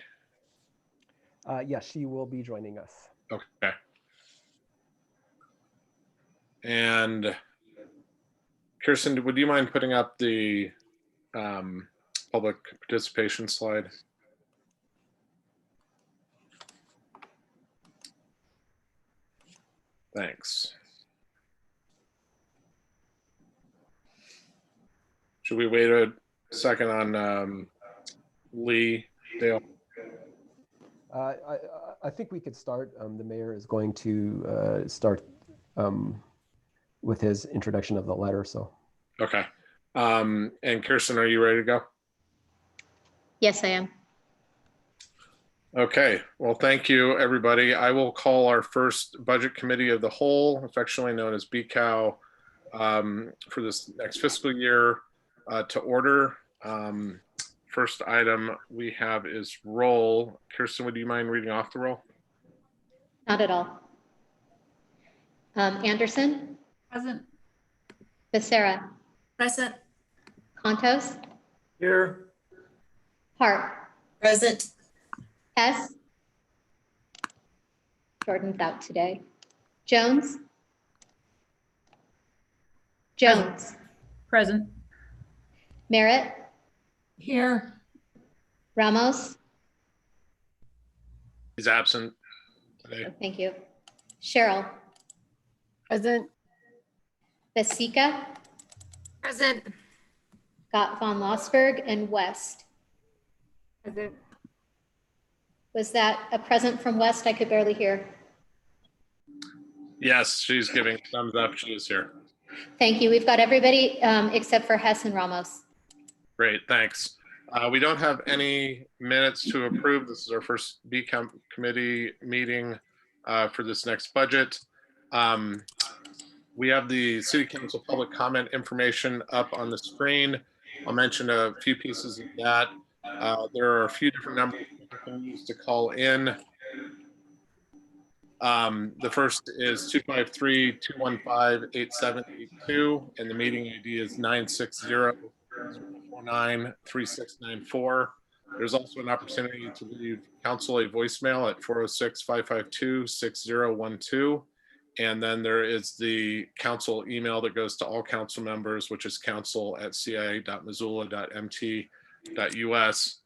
Yes, she will be joining us. Okay. And Kirsten, would you mind putting up the public participation slide? Thanks. Should we wait a second on Lee, Dale? I think we could start. The mayor is going to start with his introduction of the letter. So. Okay. And Kirsten, are you ready to go? Yes, I am. Okay. Well, thank you, everybody. I will call our first Budget Committee of the Whole, affectionately known as BCOW, for this next fiscal year to order. First item we have is roll. Kirsten, would you mind reading off the roll? Not at all. Anderson? Present. Becerra? Present. Contos? Here. Hart? Present. Hess? Jordan's out today. Jones? Jones? Present. Merritt? Here. Ramos? He's absent today. Thank you. Cheryl? Present. Besika? Present. Got Von Lossberg and West. Present. Was that a present from West? I could barely hear. Yes, she's giving thumbs up. She is here. Thank you. We've got everybody except for Hess and Ramos. Great, thanks. We don't have any minutes to approve. This is our first BCOW committee meeting for this next budget. We have the City Council public comment information up on the screen. I'll mention a few pieces of that. There are a few different numbers you can use to call in. The first is 253-215-8782, and the meeting ID is 960-49-3694. There's also an opportunity to leave council a voicemail at 406-552-6012. And then there is the council email that goes to all council members, which is council@cia.missoula.mt.us.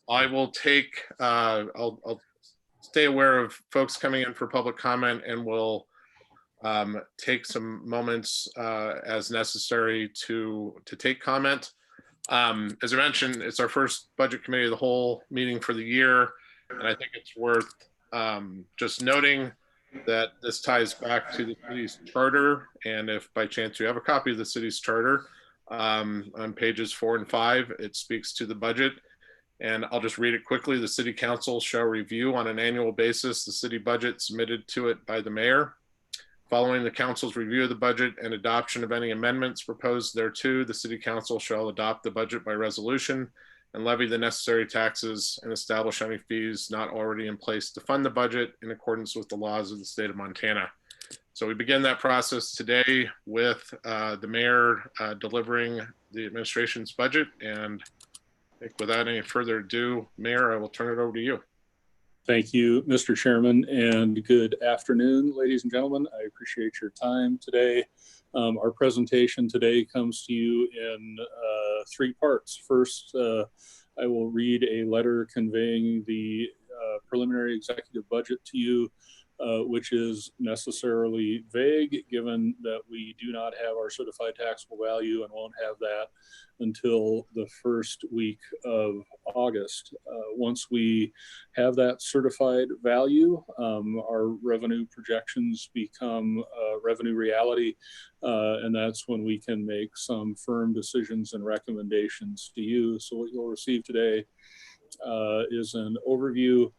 I will take, I'll stay aware of folks coming in for public comment, and we'll take some moments as necessary to take comment. As I mentioned, it's our first Budget Committee of the Whole meeting for the year, and I think it's worth just noting that this ties back to the city's charter. And if by chance you have a copy of the city's charter, on pages 4 and 5, it speaks to the budget. And I'll just read it quickly. The City Council shall review on an annual basis the city budget submitted to it by the mayor. Following the council's review of the budget and adoption of any amendments proposed thereto, the City Council shall adopt the budget by resolution and levy the necessary taxes and establish any fees not already in place to fund the budget in accordance with the laws of the state of Montana. So we begin that process today with the mayor delivering the administration's budget. And I think without any further ado, Mayor, I will turn it over to you. Thank you, Mr. Chairman, and good afternoon, ladies and gentlemen. I appreciate your time today. Our presentation today comes to you in 3 parts. First, I will read a letter conveying the preliminary executive budget to you, which is necessarily vague, given that we do not have our certified taxable value and won't have that until the first week of August. Once we have that certified value, our revenue projections become revenue reality, and that's when we can make some firm decisions and recommendations to you. So what you'll receive today is an overview,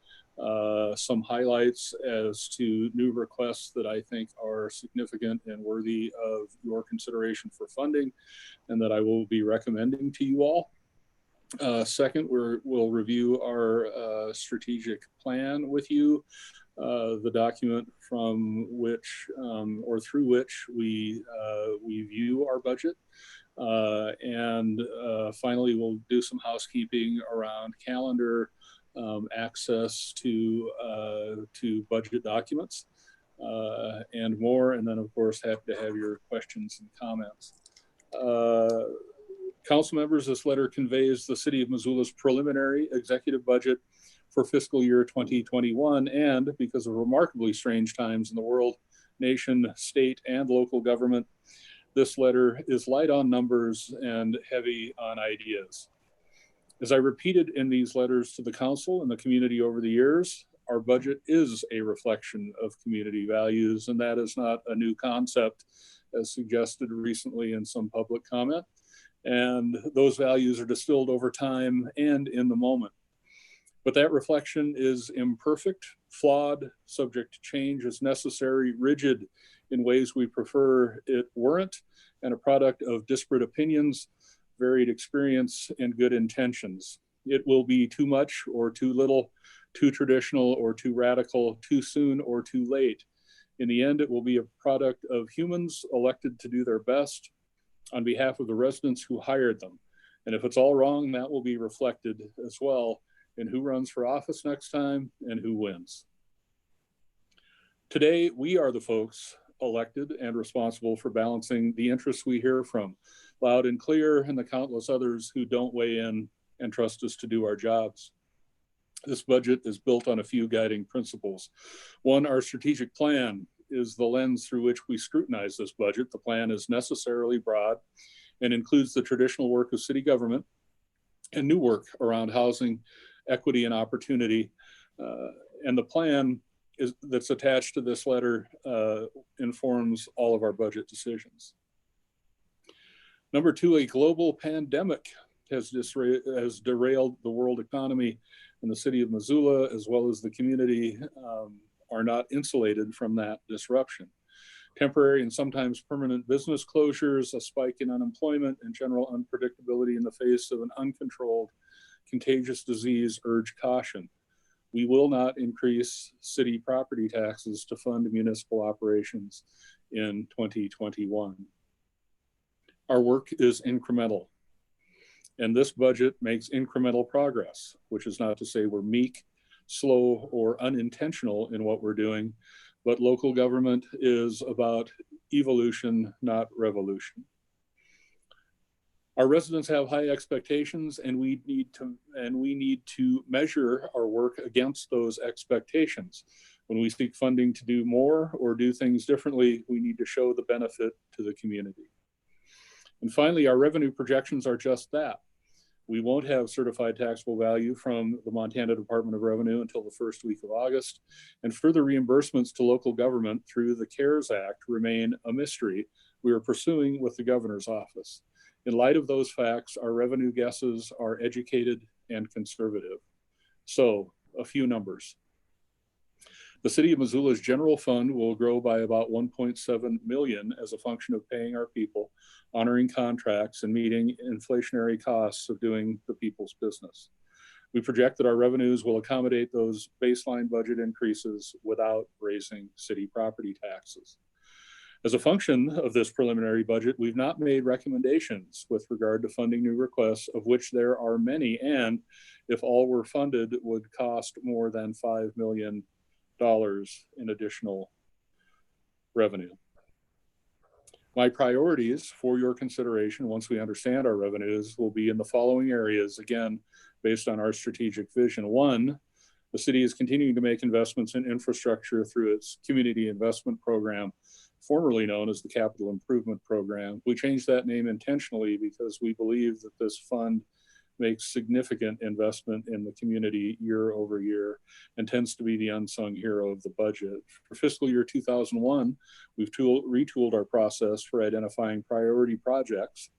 some highlights as to new requests that I think are significant and worthy of your consideration for funding, and that I will be recommending to you all. Second, we'll review our strategic plan with you, the document from which or through which we view our budget. And finally, we'll do some housekeeping around calendar, access to budget documents, and more. And then, of course, happy to have your questions and comments. Council members, this letter conveys the City of Missoula's preliminary executive budget for fiscal year 2021. And because of remarkably strange times in the world, nation, state, and local government, this letter is light on numbers and heavy on ideas. As I repeated in these letters to the council and the community over the years, our budget is a reflection of community values, and that is not a new concept as suggested recently in some public comment. And those values are distilled over time and in the moment. But that reflection is imperfect, flawed, subject to change, is necessary, rigid in ways we prefer it weren't, and a product of disparate opinions, varied experience, and good intentions. It will be too much or too little, too traditional or too radical, too soon or too late. In the end, it will be a product of humans elected to do their best on behalf of the residents who hired them. And if it's all wrong, that will be reflected as well in who runs for office next time and who wins. Today, we are the folks elected and responsible for balancing the interests we hear from loud and clear and the countless others who don't weigh in and trust us to do our jobs. This budget is built on a few guiding principles. One, our strategic plan is the lens through which we scrutinize this budget. The plan is necessarily broad and includes the traditional work of city government and new work around housing, equity, and opportunity. And the plan that's attached to this letter informs all of our budget decisions. Number two, a global pandemic has derailed the world economy, and the city of Missoula, as well as the community, are not insulated from that disruption. Temporary and sometimes permanent business closures, a spike in unemployment, and general unpredictability in the face of an uncontrolled contagious disease urge caution. We will not increase city property taxes to fund municipal operations in 2021. Our work is incremental, and this budget makes incremental progress, which is not to say we're meek, slow, or unintentional in what we're doing, but local government is about evolution, not revolution. Our residents have high expectations, and we need to measure our work against those expectations. When we seek funding to do more or do things differently, we need to show the benefit to the community. And finally, our revenue projections are just that. We won't have certified taxable value from the Montana Department of Revenue until the first week of August, and further reimbursements to local government through the CARES Act remain a mystery we are pursuing with the governor's office. In light of those facts, our revenue guesses are educated and conservative. So, a few numbers. The City of Missoula's general fund will grow by about 1.7 million as a function of paying our people, honoring contracts, and meeting inflationary costs of doing the people's business. We project that our revenues will accommodate those baseline budget increases without raising city property taxes. As a function of this preliminary budget, we've not made recommendations with regard to funding new requests, of which there are many, and if all were funded, would cost more than $5 million in additional revenue. My priorities for your consideration once we understand our revenues will be in the following areas, again, based on our strategic vision. One, the city is continuing to make investments in infrastructure through its community investment program, formerly known as the Capital Improvement Program. We changed that name intentionally because we believe that this fund makes significant investment in the community year over year and tends to be the unsung hero of the budget. For fiscal year 2001, we've retooled our process for identifying priority projects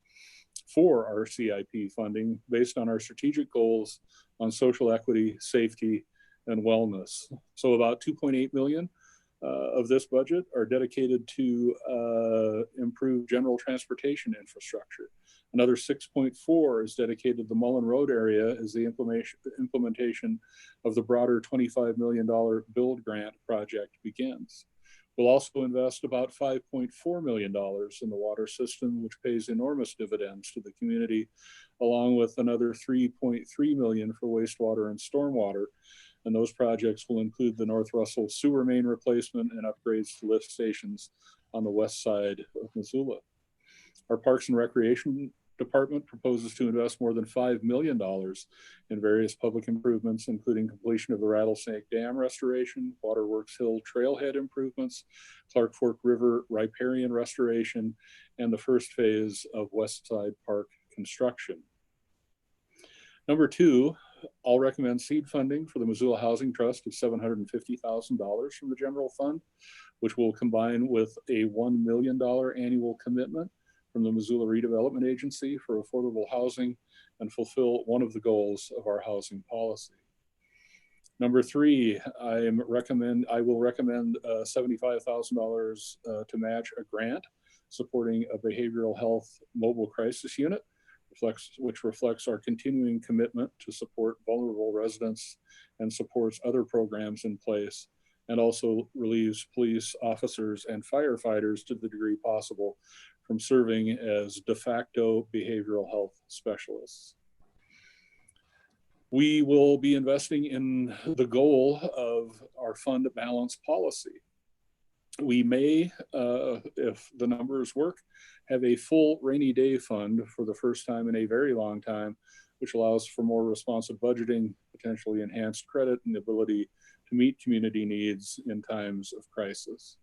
for our CIP funding based on our strategic goals on social equity, safety, and wellness. So about 2.8 million of this budget are dedicated to improve general transportation infrastructure. Another 6.4 is dedicated to the Mullen Road area as the implementation of the broader $25 million build grant project begins. We'll also invest about $5.4 million in the water system, which pays enormous dividends to the community, along with another $3.3 million for wastewater and stormwater. And those projects will include the North Russell sewer main replacement and upgrades to lift stations on the west side of Missoula. Our Parks and Recreation Department proposes to invest more than $5 million in various public improvements, including completion of the Rattlesnake Dam restoration, Waterworks Hill trailhead improvements, Clark Fork River riparian restoration, and the first phase of West Side Park construction. Number two, I'll recommend seed funding for the Missoula Housing Trust of $750,000 from the general fund, which will combine with a $1 million annual commitment from the Missoula Redevelopment Agency for affordable housing and fulfill one of the goals of our housing policy. Number three, I will recommend $75,000 to match a grant supporting a behavioral health mobile crisis unit, which reflects our continuing commitment to support vulnerable residents and supports other programs in place, and also relieves police officers and firefighters to the degree possible from serving as de facto behavioral health specialists. We will be investing in the goal of our fund balance policy. We may, if the numbers work, have a full rainy day fund for the first time in a very long time, which allows for more responsive budgeting, potentially enhanced credit, and the ability to meet community needs in times of crisis.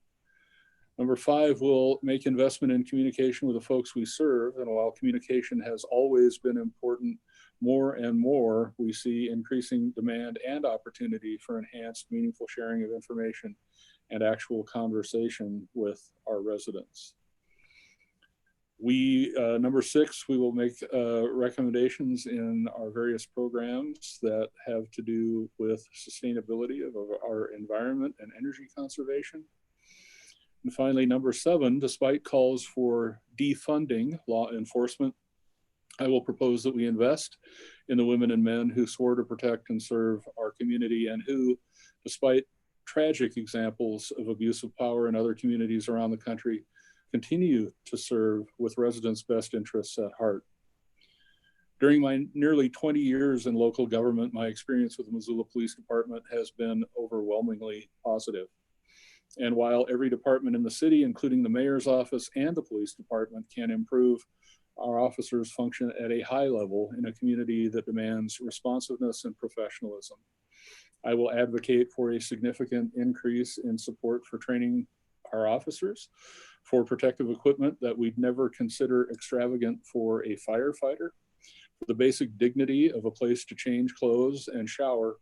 Number five, we'll make investment in communication with the folks we serve. And while communication has always been important, more and more we see increasing demand and opportunity for enhanced, meaningful sharing of information and actual conversation with our residents. Number six, we will make recommendations in our various programs that have to do with sustainability of our environment and energy conservation. And finally, number seven, despite calls for defunding law enforcement, I will propose that we invest in the women and men who swore to protect and serve our community and who, despite tragic examples of abuse of power in other communities around the country, continue to serve with residents' best interests at heart. During my nearly 20 years in local government, my experience with the Missoula Police Department has been overwhelmingly positive. And while every department in the city, including the mayor's office and the police department, can improve, our officers function at a high level in a community that demands responsiveness and professionalism. I will advocate for a significant increase in support for training our officers, for protective equipment that we'd never consider extravagant for a firefighter, for the basic dignity of a place to change clothes and shower,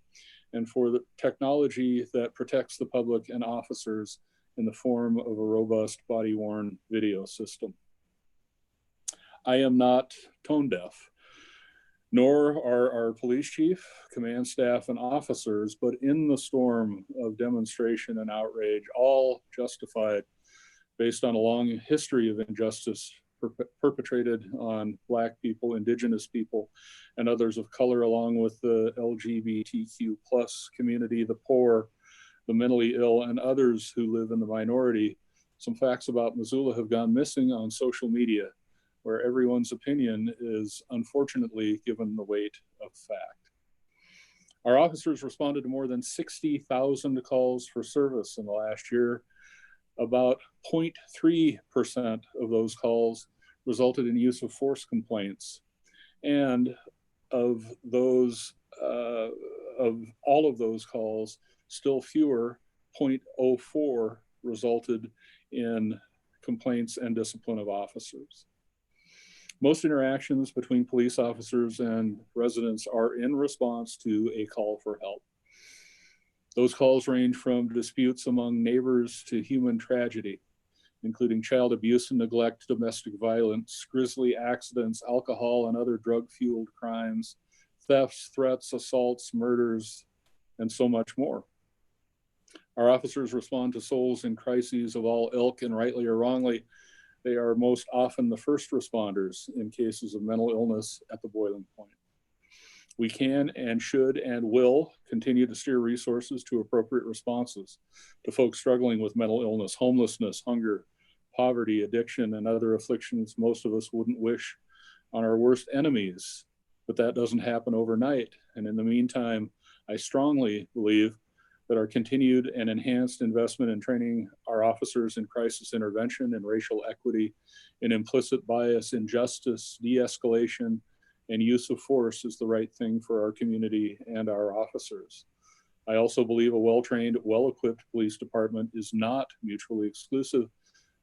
and for the technology that protects the public and officers in the form of a robust body-worn video system. I am not tone deaf, nor are our police chief, command staff, and officers, but in the storm of demonstration and outrage, all justified based on a long history of injustice perpetrated on Black people, Indigenous people, and others of color, along with the LGBTQ+ community, the poor, the mentally ill, and others who live in the minority. Some facts about Missoula have gone missing on social media, where everyone's opinion is unfortunately given the weight of fact. Our officers responded to more than 60,000 calls for service in the last year. About 0.3% of those calls resulted in use of force complaints. And of those, of all of those calls, still fewer, 0.04 resulted in complaints and discipline of officers. Most interactions between police officers and residents are in response to a call for help. Those calls range from disputes among neighbors to human tragedy, including child abuse and neglect, domestic violence, grisly accidents, alcohol and other drug-fueled crimes, thefts, threats, assaults, murders, and so much more. Our officers respond to souls in crises of all ilk, and rightly or wrongly, they are most often the first responders in cases of mental illness at the boiling point. We can and should and will continue to steer resources to appropriate responses to folks struggling with mental illness, homelessness, hunger, poverty, addiction, and other afflictions most of us wouldn't wish on our worst enemies. But that doesn't happen overnight. And in the meantime, I strongly believe that our continued and enhanced investment in training our officers in crisis intervention and racial equity, in implicit bias, injustice, de-escalation, and use of force is the right thing for our community and our officers. I also believe a well-trained, well-equipped police department is not mutually exclusive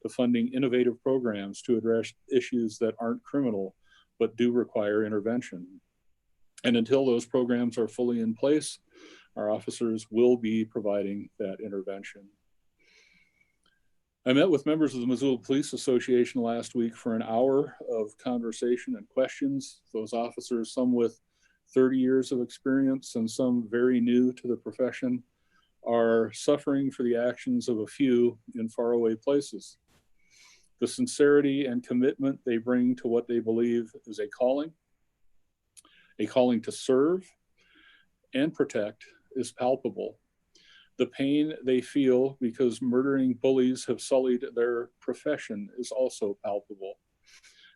to funding innovative programs to address issues that aren't criminal, but do require intervention. And until those programs are fully in place, our officers will be providing that intervention. I met with members of the Missoula Police Association last week for an hour of conversation and questions. Those officers, some with 30 years of experience and some very new to the profession, are suffering for the actions of a few in faraway places. The sincerity and commitment they bring to what they believe is a calling to serve and protect is palpable. The pain they feel because murdering bullies have sullied their profession is also palpable.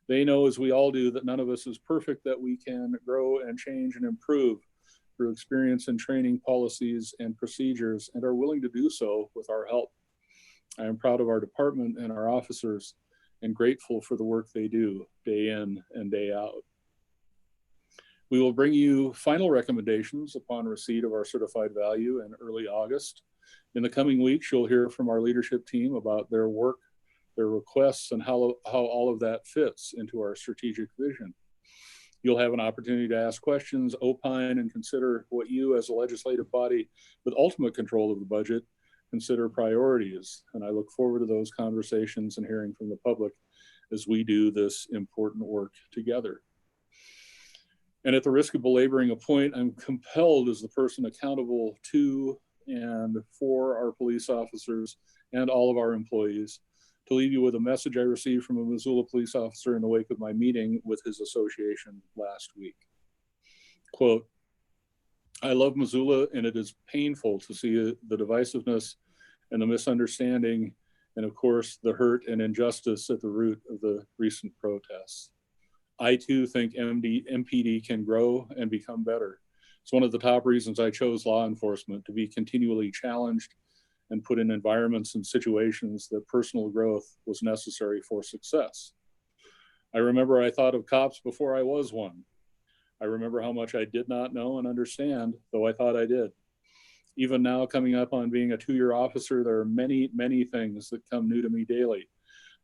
They know, as we all do, that none of us is perfect, that we can grow and change and improve through experience and training policies and procedures, and are willing to do so with our help. I am proud of our department and our officers and grateful for the work they do day in and day out. We will bring you final recommendations upon receipt of our certified value in early August. In the coming weeks, you'll hear from our leadership team about their work, their requests, and how all of that fits into our strategic vision. You'll have an opportunity to ask questions, opine, and consider what you as a legislative body with ultimate control of the budget consider priorities. And I look forward to those conversations and hearing from the public as we do this important work together. And at the risk of belaboring a point, I'm compelled as the person accountable to and for our police officers and all of our employees to leave you with a message I received from a Missoula police officer in the wake of my meeting with his association last week. Quote, "I love Missoula, and it is painful to see the divisiveness and the misunderstanding, and of course, the hurt and injustice at the root of the recent protests. I too think MPD can grow and become better. It's one of the top reasons I chose law enforcement, to be continually challenged and put in environments and situations that personal growth was necessary for success. I remember I thought of cops before I was one. I remember how much I did not know and understand, though I thought I did. Even now, coming up on being a 2-year officer, there are many, many things that come new to me daily.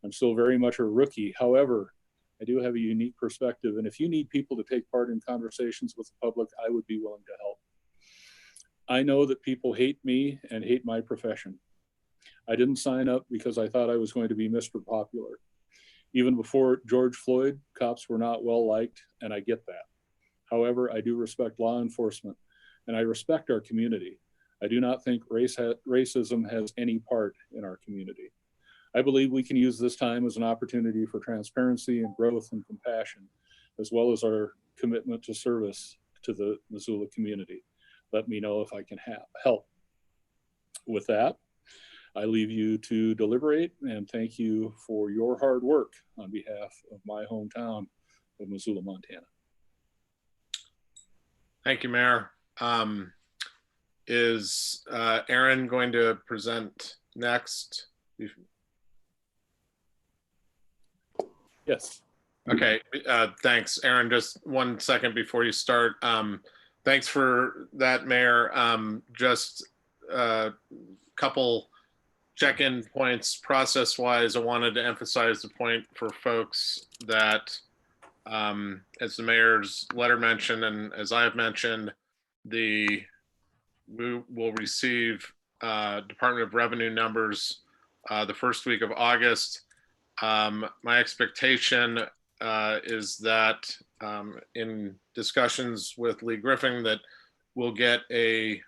I'm still very much a rookie. However, I do have a unique perspective, and if you need people to take part in conversations with the public, I would be willing to help. I know that people hate me and hate my profession. I didn't sign up because I thought I was going to be Mr. Popular. Even before George Floyd, cops were not well liked, and I get that. However, I do respect law enforcement, and I respect our community. I do not think racism has any part in our community. I believe we can use this time as an opportunity for transparency and growth and compassion, as well as our commitment to service to the Missoula community. Let me know if I can help. With that, I leave you to deliberate, and thank you for your hard work on behalf of my hometown of Missoula, Montana. Thank you, Mayor. Is Aaron going to present next? Yes. Okay, thanks, Aaron. Just 1 second before you start. Thanks for that, Mayor. Just a couple check-in points process-wise. I wanted to emphasize the point for folks that, as the mayor's letter mentioned, and as I've mentioned, we will receive Department of Revenue numbers the first week of August. My expectation is that in discussions with Lee Griffin that we'll get a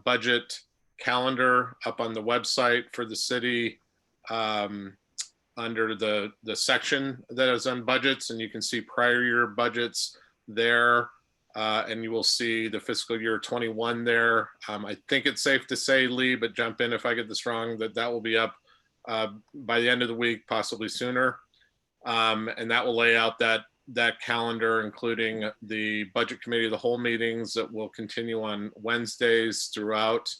budget calendar up on the website for the city under the section that is on budgets, and you can see prior year budgets there. and you will see the fiscal year 21 there. I think it's safe to say, Lee, but jump in if I get this wrong, that will be up by the end of the week, possibly sooner. And that will lay out that calendar, including the Budget Committee of the Whole meetings that will continue on Wednesdays throughout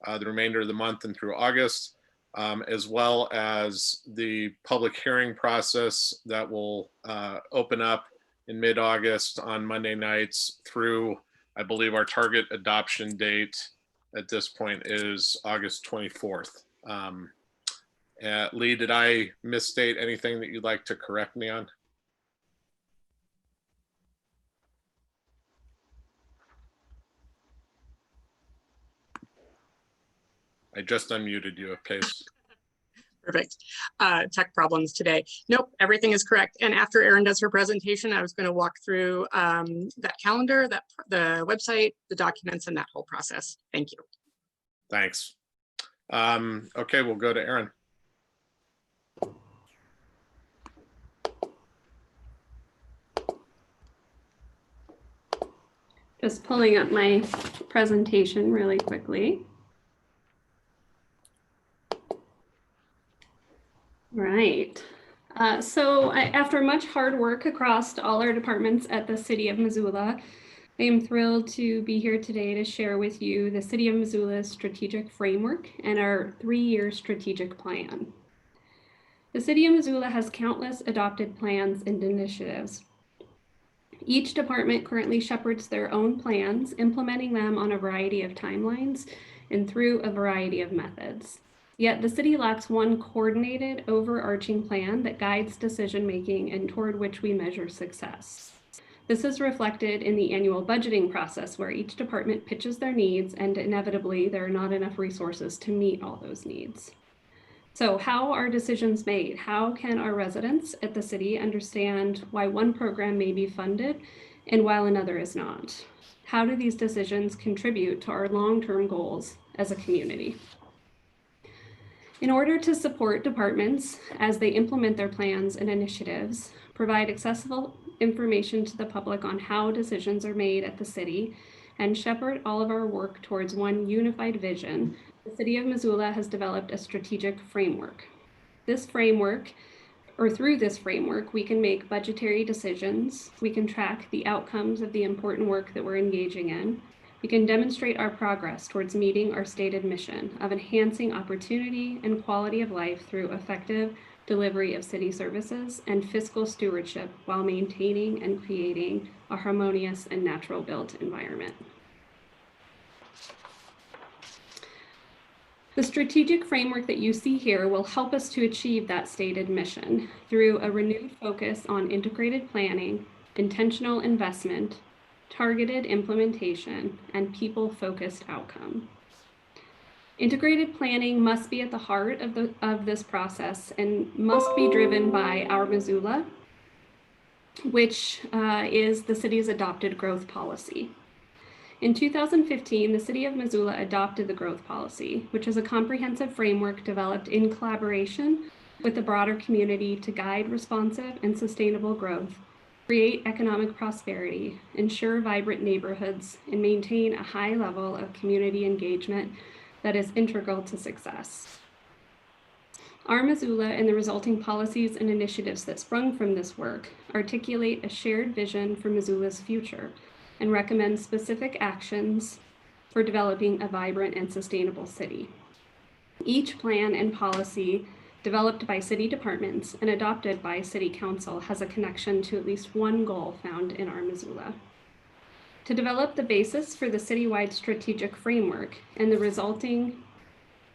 the remainder of the month and through August, as well as the public hearing process that will open up in mid-August on Monday nights through, I believe our target adoption date at this point is August 24th. Lee, did I misstate anything that you'd like to correct me on? I just unmuted you, Pace. Perfect. Tech problems today. Nope, everything is correct. And after Erin does her presentation, I was going to walk through that calendar, the website, the documents, and that whole process. Thank you. Thanks. Okay, we'll go to Erin. Just pulling up my presentation really quickly. Right. After much hard work across all our departments at the City of Missoula, I am thrilled to be here today to share with you the City of Missoula's strategic framework and our 3-year strategic plan. The City of Missoula has countless adopted plans and initiatives. Each department currently shepherds their own plans, implementing them on a variety of timelines and through a variety of methods. Yet the city lacks one coordinated, overarching plan that guides decision-making and toward which we measure success. This is reflected in the annual budgeting process, where each department pitches their needs, and inevitably there are not enough resources to meet all those needs. So how are decisions made? How can our residents at the city understand why one program may be funded and while another is not? How do these decisions contribute to our long-term goals as a community? In order to support departments as they implement their plans and initiatives, provide accessible information to the public on how decisions are made at the city, and shepherd all of our work towards one unified vision, the City of Missoula has developed a strategic framework. Through this framework, we can make budgetary decisions, we can track the outcomes of the important work that we're engaging in, we can demonstrate our progress towards meeting our stated mission of enhancing opportunity and quality of life through effective delivery of city services and fiscal stewardship while maintaining and creating a harmonious and natural built environment. The strategic framework that you see here will help us to achieve that stated mission through a renewed focus on integrated planning, intentional investment, targeted implementation, and people-focused outcome. Integrated planning must be at the heart of this process and must be driven by our Missoula, which is the city's adopted growth policy. In 2015, the City of Missoula adopted the growth policy, which is a comprehensive framework developed in collaboration with the broader community to guide responsive and sustainable growth, create economic prosperity, ensure vibrant neighborhoods, and maintain a high level of community engagement that is integral to success. Our Missoula and the resulting policies and initiatives that sprung from this work articulate a shared vision for Missoula's future and recommend specific actions for developing a vibrant and sustainable city. Each plan and policy developed by city departments and adopted by City Council has a connection to at least one goal found in our Missoula. To develop the basis for the citywide strategic framework and the resulting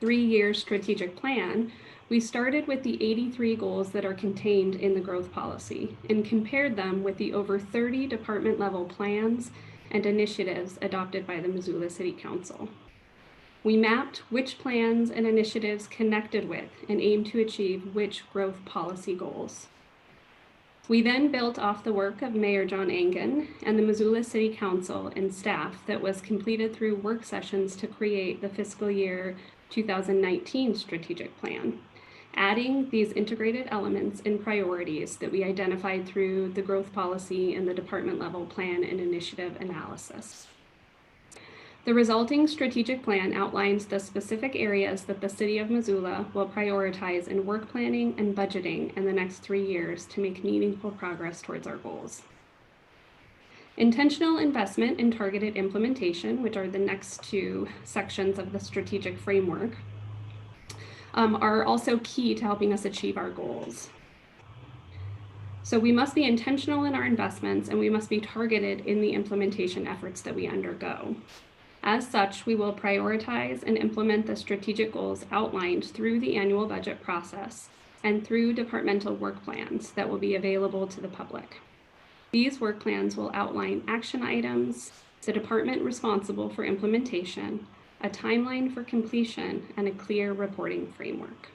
3-year strategic plan, we started with the 83 goals that are contained in the growth policy and compared them with the over 30 department level plans and initiatives adopted by the Missoula City Council. We mapped which plans and initiatives connected with and aimed to achieve which growth policy goals. We then built off the work of Mayor John Engen and the Missoula City Council and staff that was completed through work sessions to create the fiscal year 2019 strategic plan. adding these integrated elements and priorities that we identified through the growth policy and the department level plan and initiative analysis. The resulting strategic plan outlines the specific areas that the City of Missoula will prioritize in work planning and budgeting in the next 3 years to make meaningful progress towards our goals. Intentional investment and targeted implementation, which are the next two sections of the strategic framework, are also key to helping us achieve our goals. So we must be intentional in our investments and we must be targeted in the implementation efforts that we undergo. As such, we will prioritize and implement the strategic goals outlined through the annual budget process and through departmental work plans that will be available to the public. These work plans will outline action items, the department responsible for implementation, a timeline for completion, and a clear reporting framework.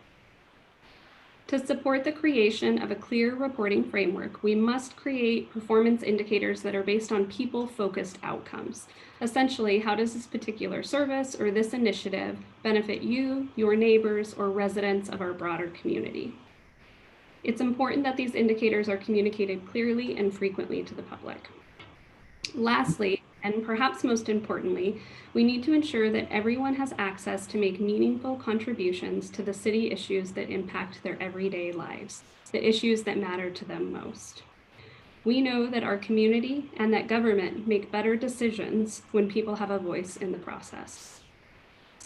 To support the creation of a clear reporting framework, we must create performance indicators that are based on people-focused outcomes. Essentially, how does this particular service or this initiative benefit you, your neighbors, or residents of our broader community? It's important that these indicators are communicated clearly and frequently to the public. Lastly, and perhaps most importantly, we need to ensure that everyone has access to make meaningful contributions to the city issues that impact their everyday lives, the issues that matter to them most. We know that our community and that government make better decisions when people have a voice in the process.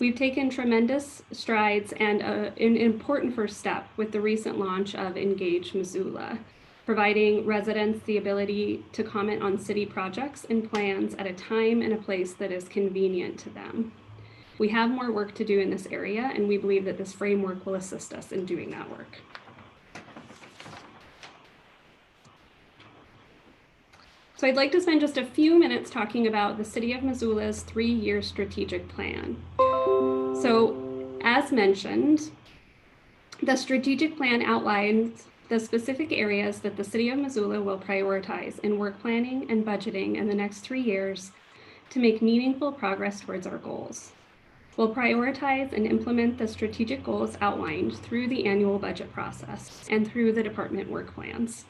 We've taken tremendous strides and an important first step with the recent launch of Engage Missoula, providing residents the ability to comment on city projects and plans at a time and a place that is convenient to them. We have more work to do in this area, and we believe that this framework will assist us in doing that work. So I'd like to spend just a few minutes talking about the City of Missoula's 3-year strategic plan. So as mentioned, the strategic plan outlines the specific areas that the City of Missoula will prioritize in work planning and budgeting in the next 3 years to make meaningful progress towards our goals. We'll prioritize and implement the strategic goals outlined through the annual budget process and through the department work plans.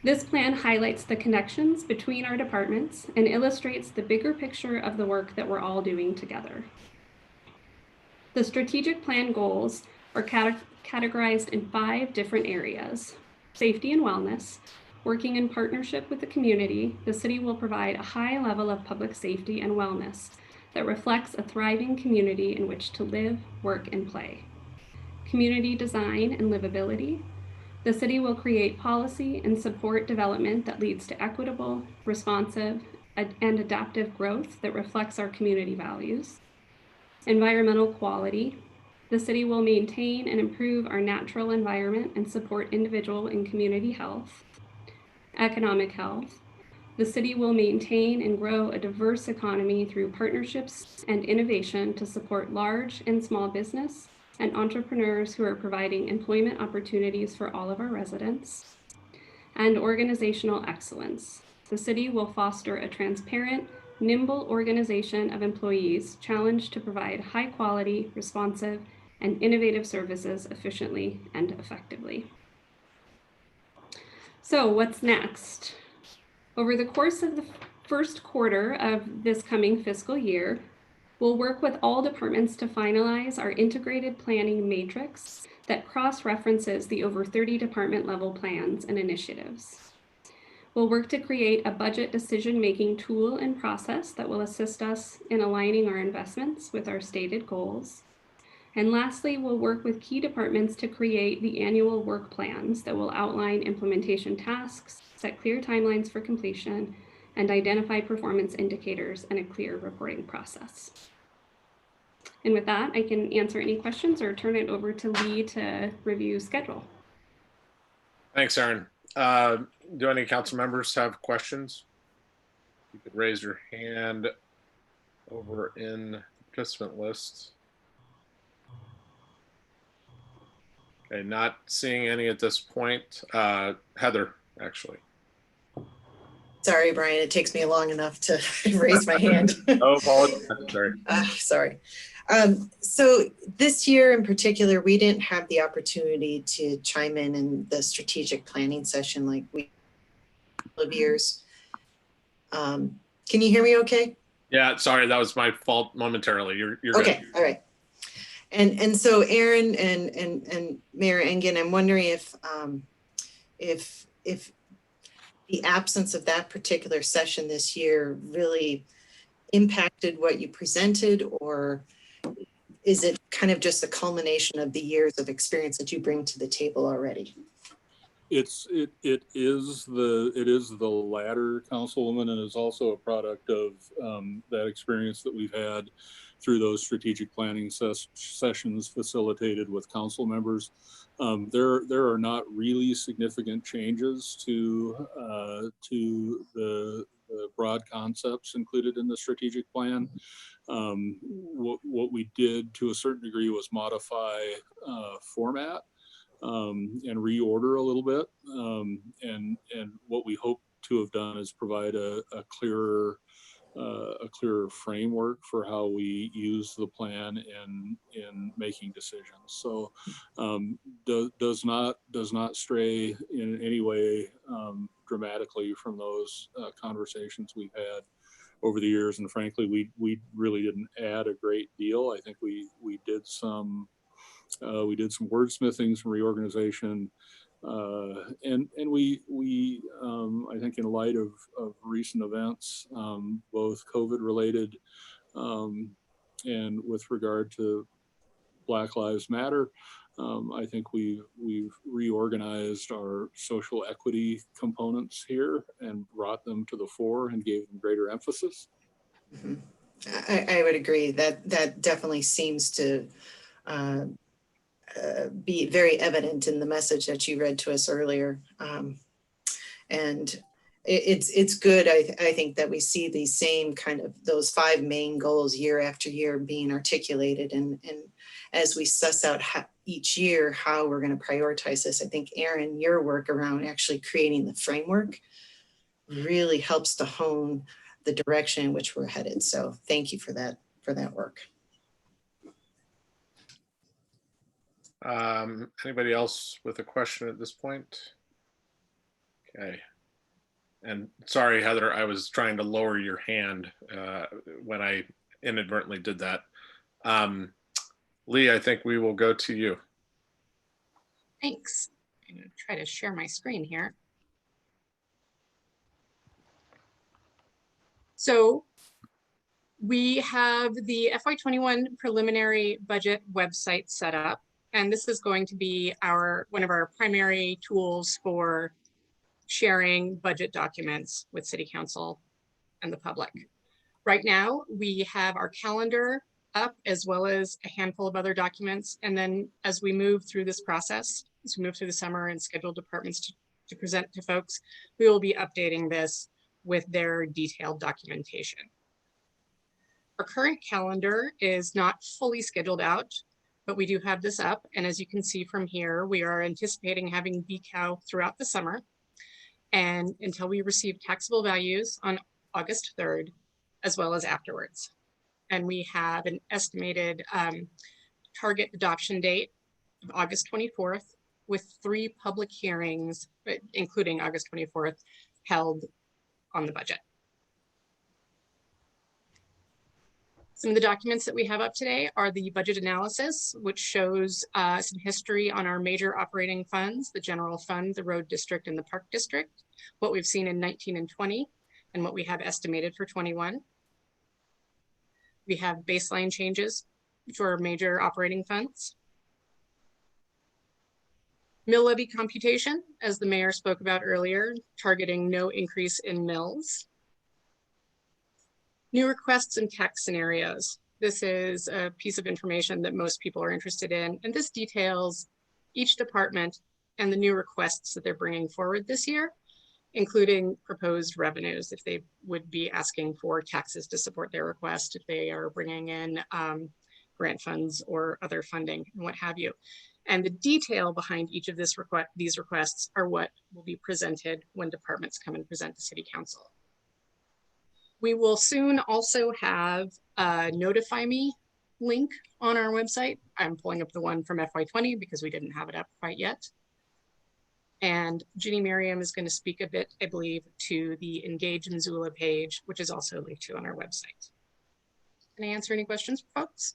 This plan highlights the connections between our departments and illustrates the bigger picture of the work that we're all doing together. The strategic plan goals are categorized in 5 different areas. Safety and wellness. Working in partnership with the community, the city will provide a high level of public safety and wellness that reflects a thriving community in which to live, work, and play. Community design and livability. The city will create policy and support development that leads to equitable, responsive, and adaptive growth that reflects our community values. Environmental quality. The city will maintain and improve our natural environment and support individual and community health. Economic health. The city will maintain and grow a diverse economy through partnerships and innovation to support large and small business and entrepreneurs who are providing employment opportunities for all of our residents. And organizational excellence. The city will foster a transparent, nimble organization of employees challenged to provide high quality, responsive, and innovative services efficiently and effectively. So what's next? Over the course of the first quarter of this coming fiscal year, we'll work with all departments to finalize our integrated planning matrix that cross-references the over 30 department level plans and initiatives. We'll work to create a budget decision-making tool and process that will assist us in aligning our investments with our stated goals. And lastly, we'll work with key departments to create the annual work plans that will outline implementation tasks, set clear timelines for completion, and identify performance indicators and a clear reporting process. And with that, I can answer any questions or turn it over to Lee to review schedule. Thanks, Erin. Do any council members have questions? You could raise your hand over in the participant list. Okay, not seeing any at this point. Heather, actually. Sorry, Brian, it takes me long enough to raise my hand. No apologies. Sorry. Sorry. So this year in particular, we didn't have the opportunity to chime in the strategic planning session like we of years. Can you hear me okay? Yeah, sorry, that was my fault momentarily. You're okay, good. all right. And so Aaron and Mayor Engen, I'm wondering if the absence of that particular session this year really impacted what you presented, or is it kind of just a culmination of the years of experience that you bring to the table already? It is the latter, Councilwoman, and is also a product of that experience that we've had through those strategic planning sessions facilitated with council members. There are not really significant changes to the broad concepts included in the strategic plan. What we did to a certain degree was modify format and reorder a little bit. And what we hope to have done is provide a clearer framework for how we use the plan in making decisions. So does not stray in any way dramatically from those conversations we've had over the years. And frankly, we really didn't add a great deal. I think we did some wordsmithing, some reorganization, and we I think in light of recent events, both COVID related and with regard to Black Lives Matter, I think we've reorganized our social equity components here and brought them to the fore and gave them greater emphasis. Mm-hmm. I would agree that definitely seems to be very evident in the message that you read to us earlier. And it's good, I think, that we see these same kind of those 5 main goals year after year being articulated. And as we suss out each year how we're going to prioritize this, I think, Aaron, your work around actually creating the framework really helps to hone the direction in which we're headed. So thank you for that work. Anybody else with a question at this point? Okay. And sorry, Heather, I was trying to lower your hand when I inadvertently did that. Lee, I think we will go to you. Thanks. I'm going to try to share my screen here. So we have the FY21 preliminary budget website set up, and this is going to be one of our primary tools for sharing budget documents with City Council and the public. Right now, we have our calendar up as well as a handful of other documents. And then as we move through this process, as we move through the summer and schedule departments to present to folks, we will be updating this with their detailed documentation. Our current calendar is not fully scheduled out, but we do have this up. And as you can see from here, we are anticipating having BCOW throughout the summer and until we receive taxable values on August 3rd, as well as afterwards. And we have an estimated target adoption date of August 24th with 3 public hearings, including August 24th, held on the budget. Some of the documents that we have up today are the budget analysis, which shows some history on our major operating funds, the general fund, the road district, and the park district, what we've seen in 19 and 20, and what we have estimated for 21. We have baseline changes for major operating funds. Mill levy computation, as the mayor spoke about earlier, targeting no increase in mills. New requests and tax scenarios. This is a piece of information that most people are interested in, and this details each department and the new requests that they're bringing forward this year, including proposed revenues, if they would be asking for taxes to support their request, if they are bringing in grant funds or other funding and what have you. And the detail behind each of these requests are what will be presented when departments come and present to City Council. We will soon also have a Notify Me link on our website. I'm pulling up the one from FY20 because we didn't have it up quite yet. And Ginny Merriam is going to speak a bit, I believe, to the Engage Missoula page, which is also linked to on our website. Can I answer any questions for folks?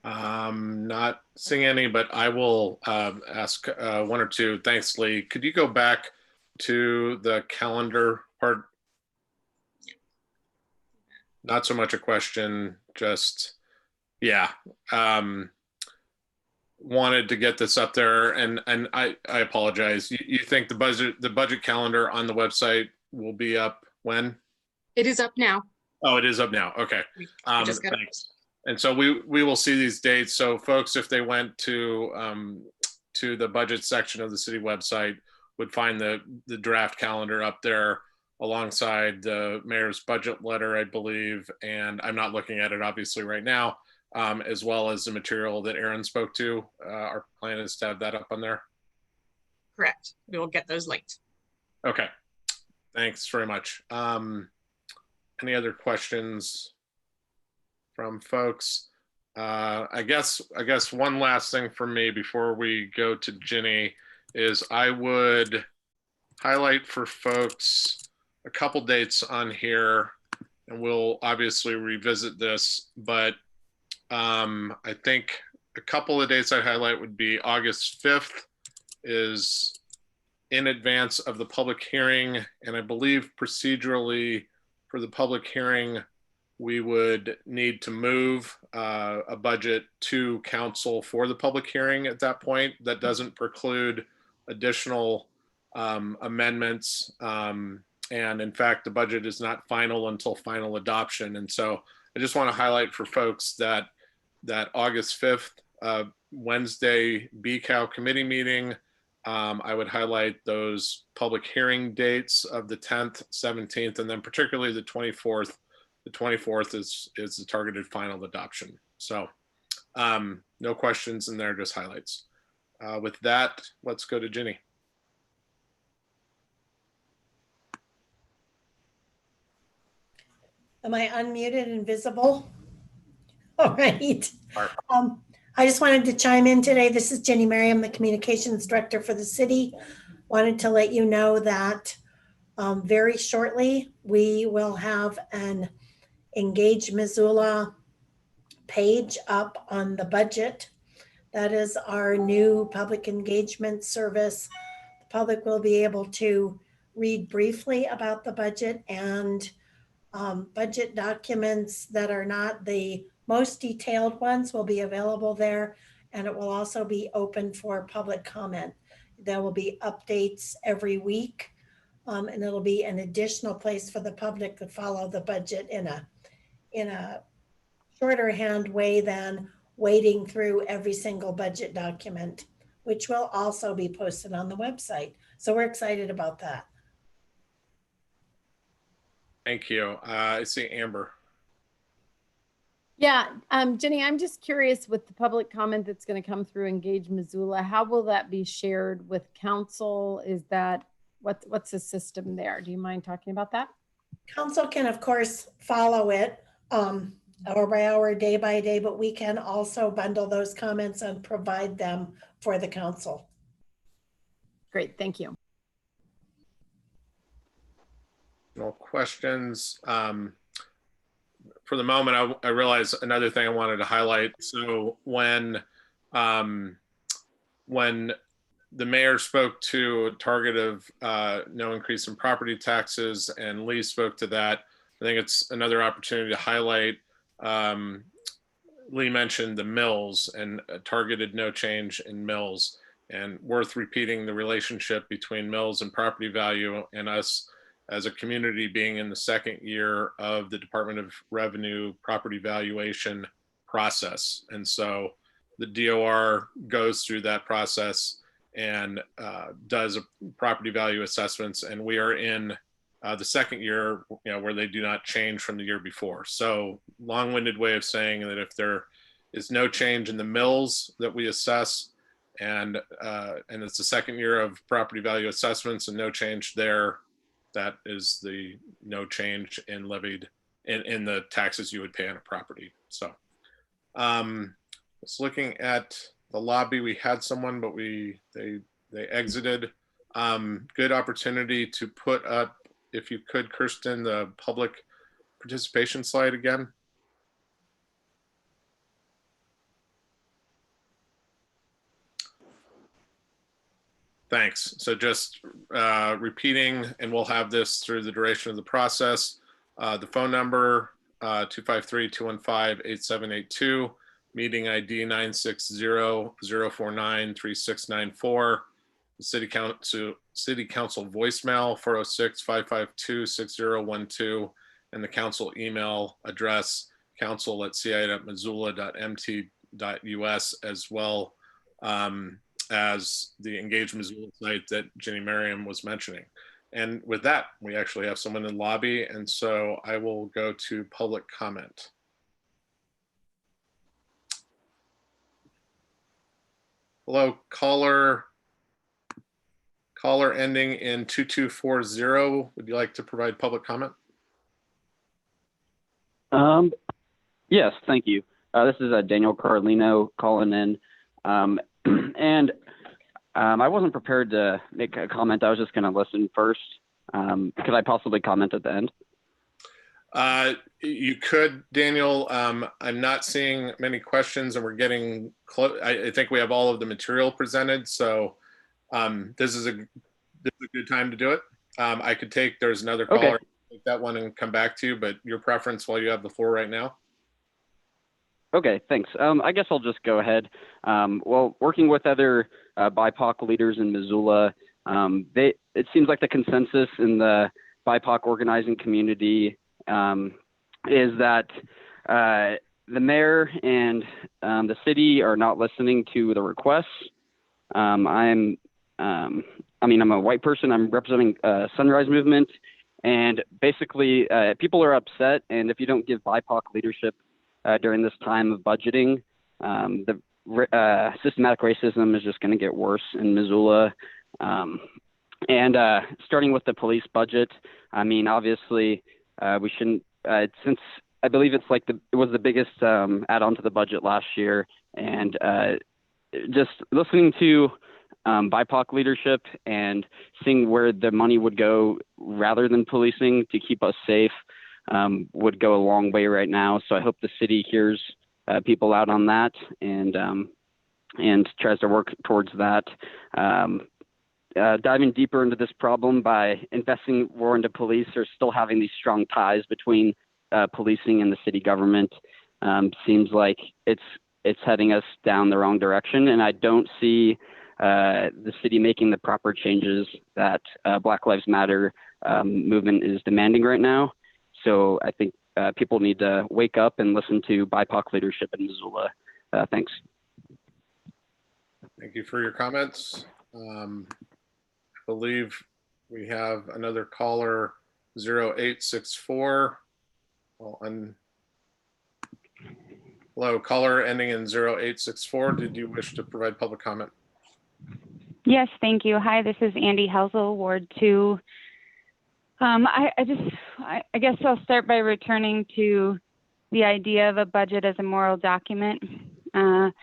Not seeing any, but I will ask one or two. Thanks, Lee. Could you go back to the calendar part? Not so much a question, just, yeah. Wanted to get this up there, and I apologize. You think the budget calendar on the website will be up when? It is up now. Oh, it is up now. Okay. Thanks. And so we will see these dates. So folks, if they went to the budget section of the city website, would find the draft calendar up there alongside the mayor's budget letter, I believe. And I'm not looking at it obviously right now, as well as the material that Aaron spoke to. Our plan is to have that up on there. Correct. We will get those linked. Okay. Thanks very much. Any other questions from folks? I guess one last thing for me before we go to Ginny is I would highlight for folks a couple dates on here, and we'll obviously revisit this, but I think a couple of dates I'd highlight would be August 5th is in advance of the public hearing, and I believe procedurally for the public hearing, we would need to move a budget to council for the public hearing at that point. That doesn't preclude additional amendments. And in fact, the budget is not final until final adoption. And so I just want to highlight for folks that August 5th, Wednesday BCAL committee meeting, I would highlight those public hearing dates of the 10th, 17th, and then particularly the 24th. The 24th is the targeted final adoption. So no questions in there, just highlights. With that, let's go to Ginny. Am I unmuted and visible? All right. I just wanted to chime in today. This is Jenny Merriam, the Communications Director for the city. Wanted to let you know that very shortly we will have an Engage Missoula page up on the budget. That is our new public engagement service. The public will be able to read briefly about the budget, and budget documents that are not the most detailed ones will be available there, and it will also be open for public comment. There will be updates every week, and it'll be an additional place for the public to follow the budget in a shorter hand way than wading through every single budget document, which will also be posted on the website. So we're excited about that. Thank you. I see Amber. Yeah, Jenny, I'm just curious with the public comment that's going to come through Engage Missoula, how will that be shared with council? Is that, what's the system there? Do you mind talking about that? Council can, of course, follow it hour by hour, day by day, but we can also bundle those comments and provide them for the council. Great, thank you. No questions. For the moment, I realize another thing I wanted to highlight. So when the mayor spoke to a target of no increase in property taxes, and Lee spoke to that, I think it's another opportunity to highlight. Lee mentioned the mills and targeted no change in mills, and worth repeating the relationship between mills and property value, and us as a community being in the second year of the Department of Revenue property valuation process. And so the DOR goes through that process and does property value assessments, and we are in the second year, where they do not change from the year before. So long-winded way of saying that if there is no change in the mills that we assess, and it's the second year of property value assessments and no change there, that is the no change in levied in the taxes you would pay on a property. So just looking at the lobby, we had someone, but they exited. Good opportunity to put up, if you could, Kirsten, the public participation slide again. Thanks. So just repeating, and we'll have this through the duration of the process. The phone number, 253-215-8782, meeting ID 960-049-3694. The City Council voicemail, 406-552-6012, and the council email address, council@ci.missoula.mt.us, as well as the Engage Missoula site that Jenny Merriam was mentioning. And with that, we actually have someone in the lobby, and so I will go to public comment. Hello, caller ending in 2240. Would you like to provide public comment? Yes, thank you. This is Daniel Carlino calling in. And I wasn't prepared to make a comment. I was just going to listen first. Could I possibly comment at the end? You could, Daniel. I'm not seeing many questions, and we're getting close. I think we have all of the material presented, so this is a good time to do it. I could take, there's another caller, take that one and come back to you, but your preference while you have the floor right now. Okay, thanks. I guess I'll just go ahead. Well, working with other BIPOC leaders in Missoula, it seems like the consensus in the BIPOC organizing community is that the mayor and the city are not listening to the requests. I'm a white person. I'm representing Sunrise Movement, and basically people are upset. And if you don't give BIPOC leadership during this time of budgeting, the systematic racism is just going to get worse in Missoula. And starting with the police budget, I mean, obviously we shouldn't, since I believe it was the biggest add-on to the budget last year, and just listening to BIPOC leadership and seeing where the money would go rather than policing to keep us safe would go a long way right now. So I hope the city hears people out on that and tries to work towards that. Diving deeper into this problem by investing more into police or still having these strong ties between policing and the city government seems like it's heading us down the wrong direction. And I don't see the city making the proper changes that Black Lives Matter movement is demanding right now. So I think people need to wake up and listen to BIPOC leadership in Missoula. Thanks. Thank you for your comments. I believe we have another caller, 0864. Hello, caller ending in 0864. Did you wish to provide public comment? Yes, thank you. Hi, this is Andy Helsel, Ward 2. I guess I'll start by returning to the idea of a budget as a moral document. The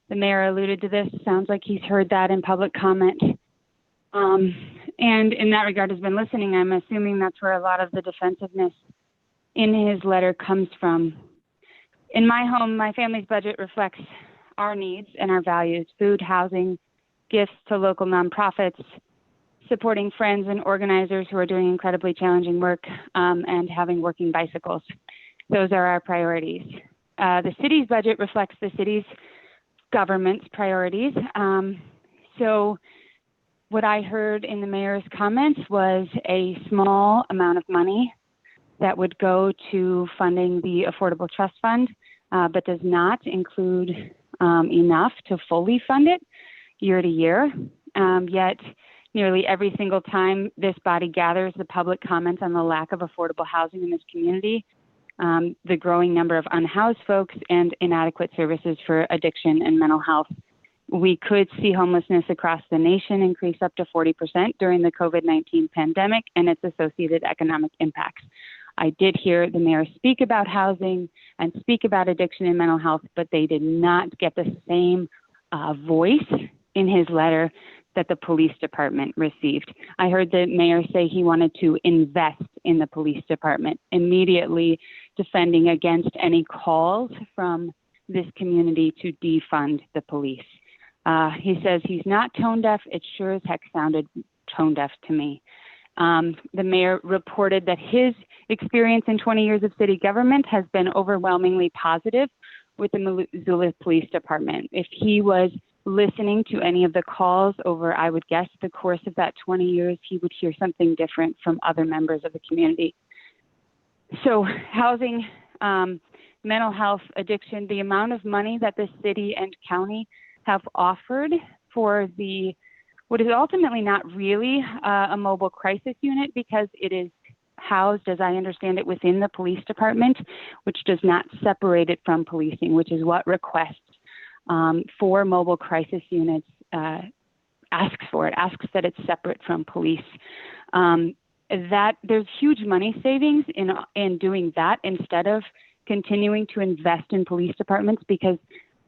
mayor alluded to this. Sounds like he's heard that in public comment. And in that regard has been listening. I'm assuming that's where a lot of the defensiveness in his letter comes from. In my home, my family's budget reflects our needs and our values: food, housing, gifts to local nonprofits, supporting friends and organizers who are doing incredibly challenging work, and having working bicycles. Those are our priorities. The city's budget reflects the city's government's priorities. So what I heard in the mayor's comments was a small amount of money that would go to funding the Affordable Trust Fund, but does not include enough to fully fund it year to year. Yet Nearly every single time this body gathers, the public comments on the lack of affordable housing in this community, the growing number of unhoused folks, and inadequate services for addiction and mental health. We could see homelessness across the nation increase up to 40% during the COVID-19 pandemic and its associated economic impacts. I did hear the mayor speak about housing and speak about addiction and mental health, but they did not get the same voice in his letter that the police department received. I heard the mayor say he wanted to invest in the police department, immediately defending against any calls from this community to defund the police. He says he's not tone deaf. It sure as heck sounded tone deaf to me. The mayor reported that his experience in 20 years of city government has been overwhelmingly positive with the Missoula Police Department. If he was listening to any of the calls over, I would guess, the course of that 20 years, he would hear something different from other members of the community. So housing, mental health, addiction, the amount of money that the city and county have offered for what is ultimately not really a mobile crisis unit, because it is housed, as I understand it, within the police department, which does not separate it from policing, which is what requests for mobile crisis units asks for. It asks that it's separate from police. That there's huge money savings in doing that instead of continuing to invest in police departments, because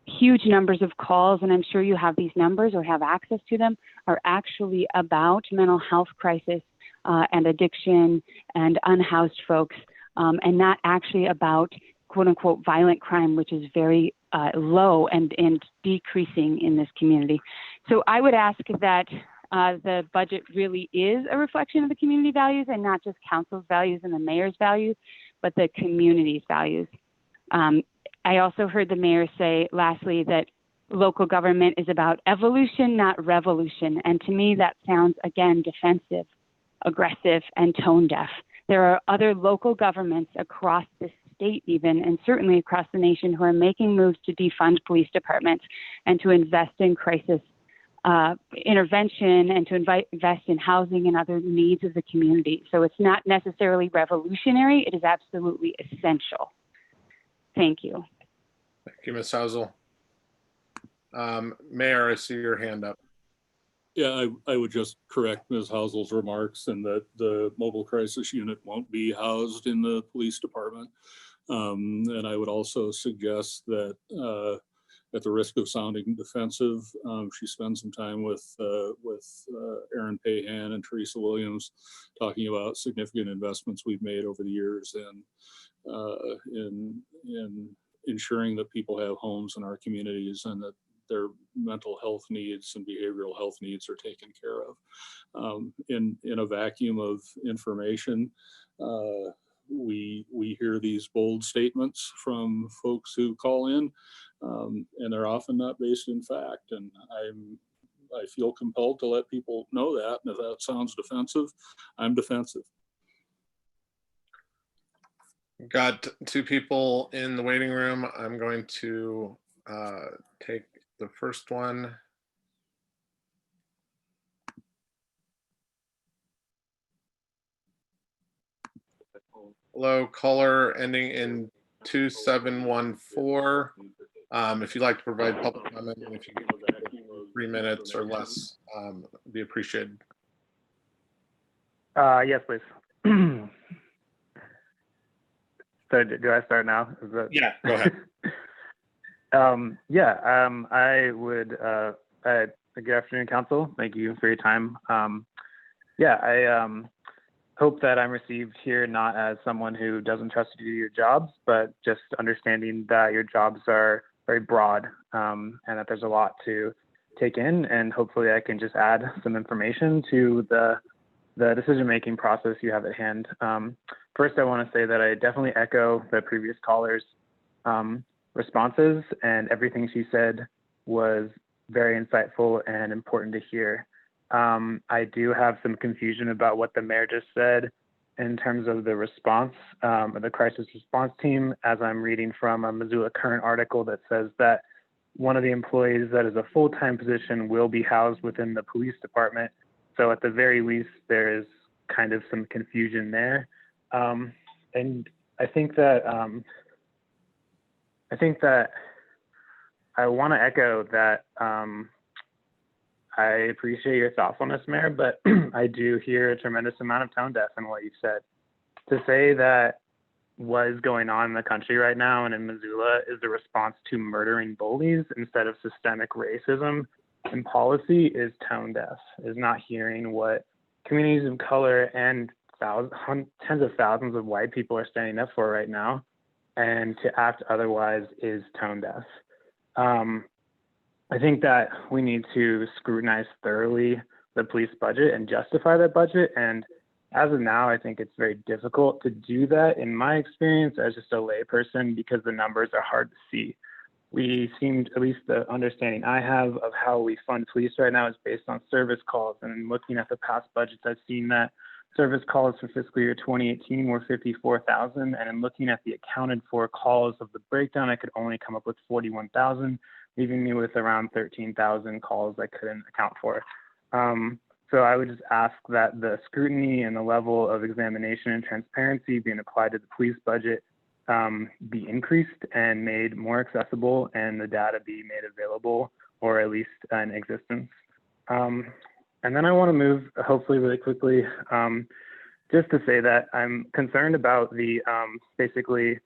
huge numbers of calls, and I'm sure you have these numbers or have access to them, are actually about mental health crisis and addiction and unhoused folks, and not actually about quote unquote violent crime, which is very low and decreasing in this community. So I would ask that the budget really is a reflection of the community values, and not just council's values and the mayor's values, but the community's values. I also heard the mayor say, lastly, that local government is about evolution, not revolution. And to me, that sounds, again, defensive, aggressive, and tone deaf. There are other local governments across the state even, and certainly across the nation, who are making moves to defund police departments and to invest in crisis intervention and to invest in housing and other needs of the community. So it's not necessarily revolutionary. It is absolutely essential. Thank you. Thank you, Ms. Hausel. Mayor, I see your hand up. Yeah, I would just correct Ms. Hausel's remarks, and that the mobile crisis unit won't be housed in the police department. And I would also suggest that at the risk of sounding defensive, she spends some time with Aaron Pahan and Teresa Williams, talking about significant investments we've made over the years in ensuring that people have homes in our communities, and that their mental health needs and behavioral health needs are taken care of. In a vacuum of information, we hear these bold statements from folks who call in, and they're often not based in fact. And I feel compelled to let people know that. And if that sounds defensive, I'm defensive. Got two people in the waiting room. I'm going to take the first one. Hello, caller ending in 2714. If you'd like to provide public comment, and if you could 3 minutes or less, be appreciated. Yes, please. So do I start now? Yeah, go ahead. I would, good afternoon, council. Thank you for your time. I hope that I'm received here not as someone who doesn't trust you to do your jobs, but just understanding that your jobs are very broad, and that there's a lot to take in, and hopefully I can just add some information to the decision-making process you have at hand. First, I want to say that I definitely echo the previous caller's responses, and everything she said was very insightful and important to hear. I do have some confusion about what the mayor just said in terms of the response, the crisis response team, as I'm reading from a Missoula Current article that says that one of the employees that is a full-time position will be housed within the police department So at the very least, there is kind of some confusion there. And I think that I want to echo that I appreciate your thoughtfulness, Mayor, but I do hear a tremendous amount of tone deaf in what you've said. To say that what is going on in the country right now and in Missoula is a response to murdering bullies instead of systemic racism and policy is tone deaf, is not hearing what communities of color and tens of thousands of white people are standing up for right now, and to act otherwise is tone deaf. I think that we need to scrutinize thoroughly the police budget and justify that budget. And as of now, I think it's very difficult to do that in my experience as just a layperson because the numbers are hard to see. We seemed, at least the understanding I have of how we fund police right now is based on service calls. And looking at the past budgets, I've seen that service calls for fiscal year 2018 were 54,000. And in looking at the accounted for calls of the breakdown, I could only come up with 41,000, leaving me with around 13,000 calls I couldn't account for. So I would just ask that the scrutiny and the level of examination and transparency being applied to the police budget be increased and made more accessible, and the data be made available or at least in existence. And then I want to move, hopefully really quickly, just to say that I'm concerned about the basically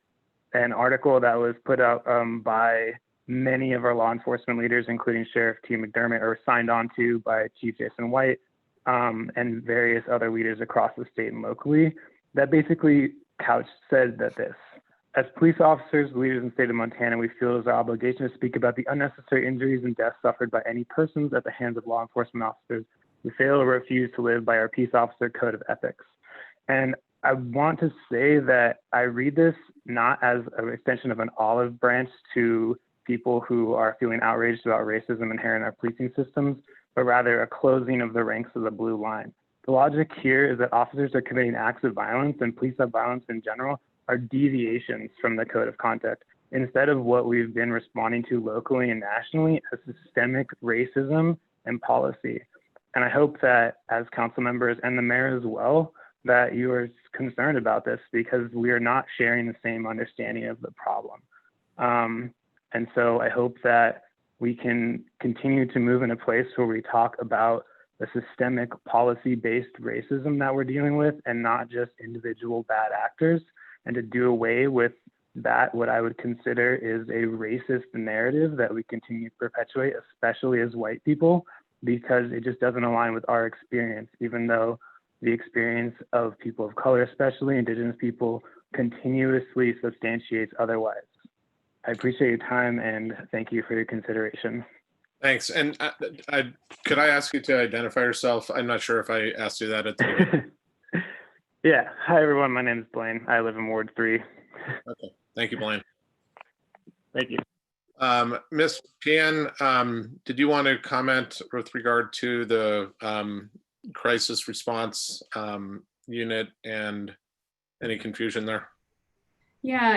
an article that was put out by many of our law enforcement leaders, including Sheriff T. McDermott, or signed on to by Chief Jason White and various other leaders across the state and locally, that basically said that this: as police officers, leaders in the state of Montana, we feel it is our obligation to speak about the unnecessary injuries and deaths suffered by any persons at the hands of law enforcement officers who fail or refuse to live by our peace officer code of ethics. And I want to say that I read this not as an extension of an olive branch to people who are feeling outraged about racism inherent in our policing systems, but rather a closing of the ranks of the blue line. The logic here is that officers are committing acts of violence, and police violence in general are deviations from the code of conduct, instead of what we've been responding to locally and nationally as systemic racism and policy. And I hope that as council members and the mayor as well, that you are concerned about this, because we are not sharing the same understanding of the problem. And so I hope that we can continue to move in a place where we talk about the systemic policy-based racism that we're dealing with, and not just individual bad actors, and to do away with that, what I would consider is a racist narrative that we continue to perpetuate, especially as white people, because it just doesn't align with our experience, even though the experience of people of color, especially Indigenous people, continuously substantiates otherwise. I appreciate your time and thank you for your consideration. Thanks. And could I ask you to identify yourself? I'm not sure if I asked you that at the beginning. Yeah. Hi, everyone. My name is Blaine. I live in Ward 3. Okay. Thank you, Blaine. Thank you. Ms. Pian, did you want to comment with regard to the crisis response unit and any confusion there? Yeah,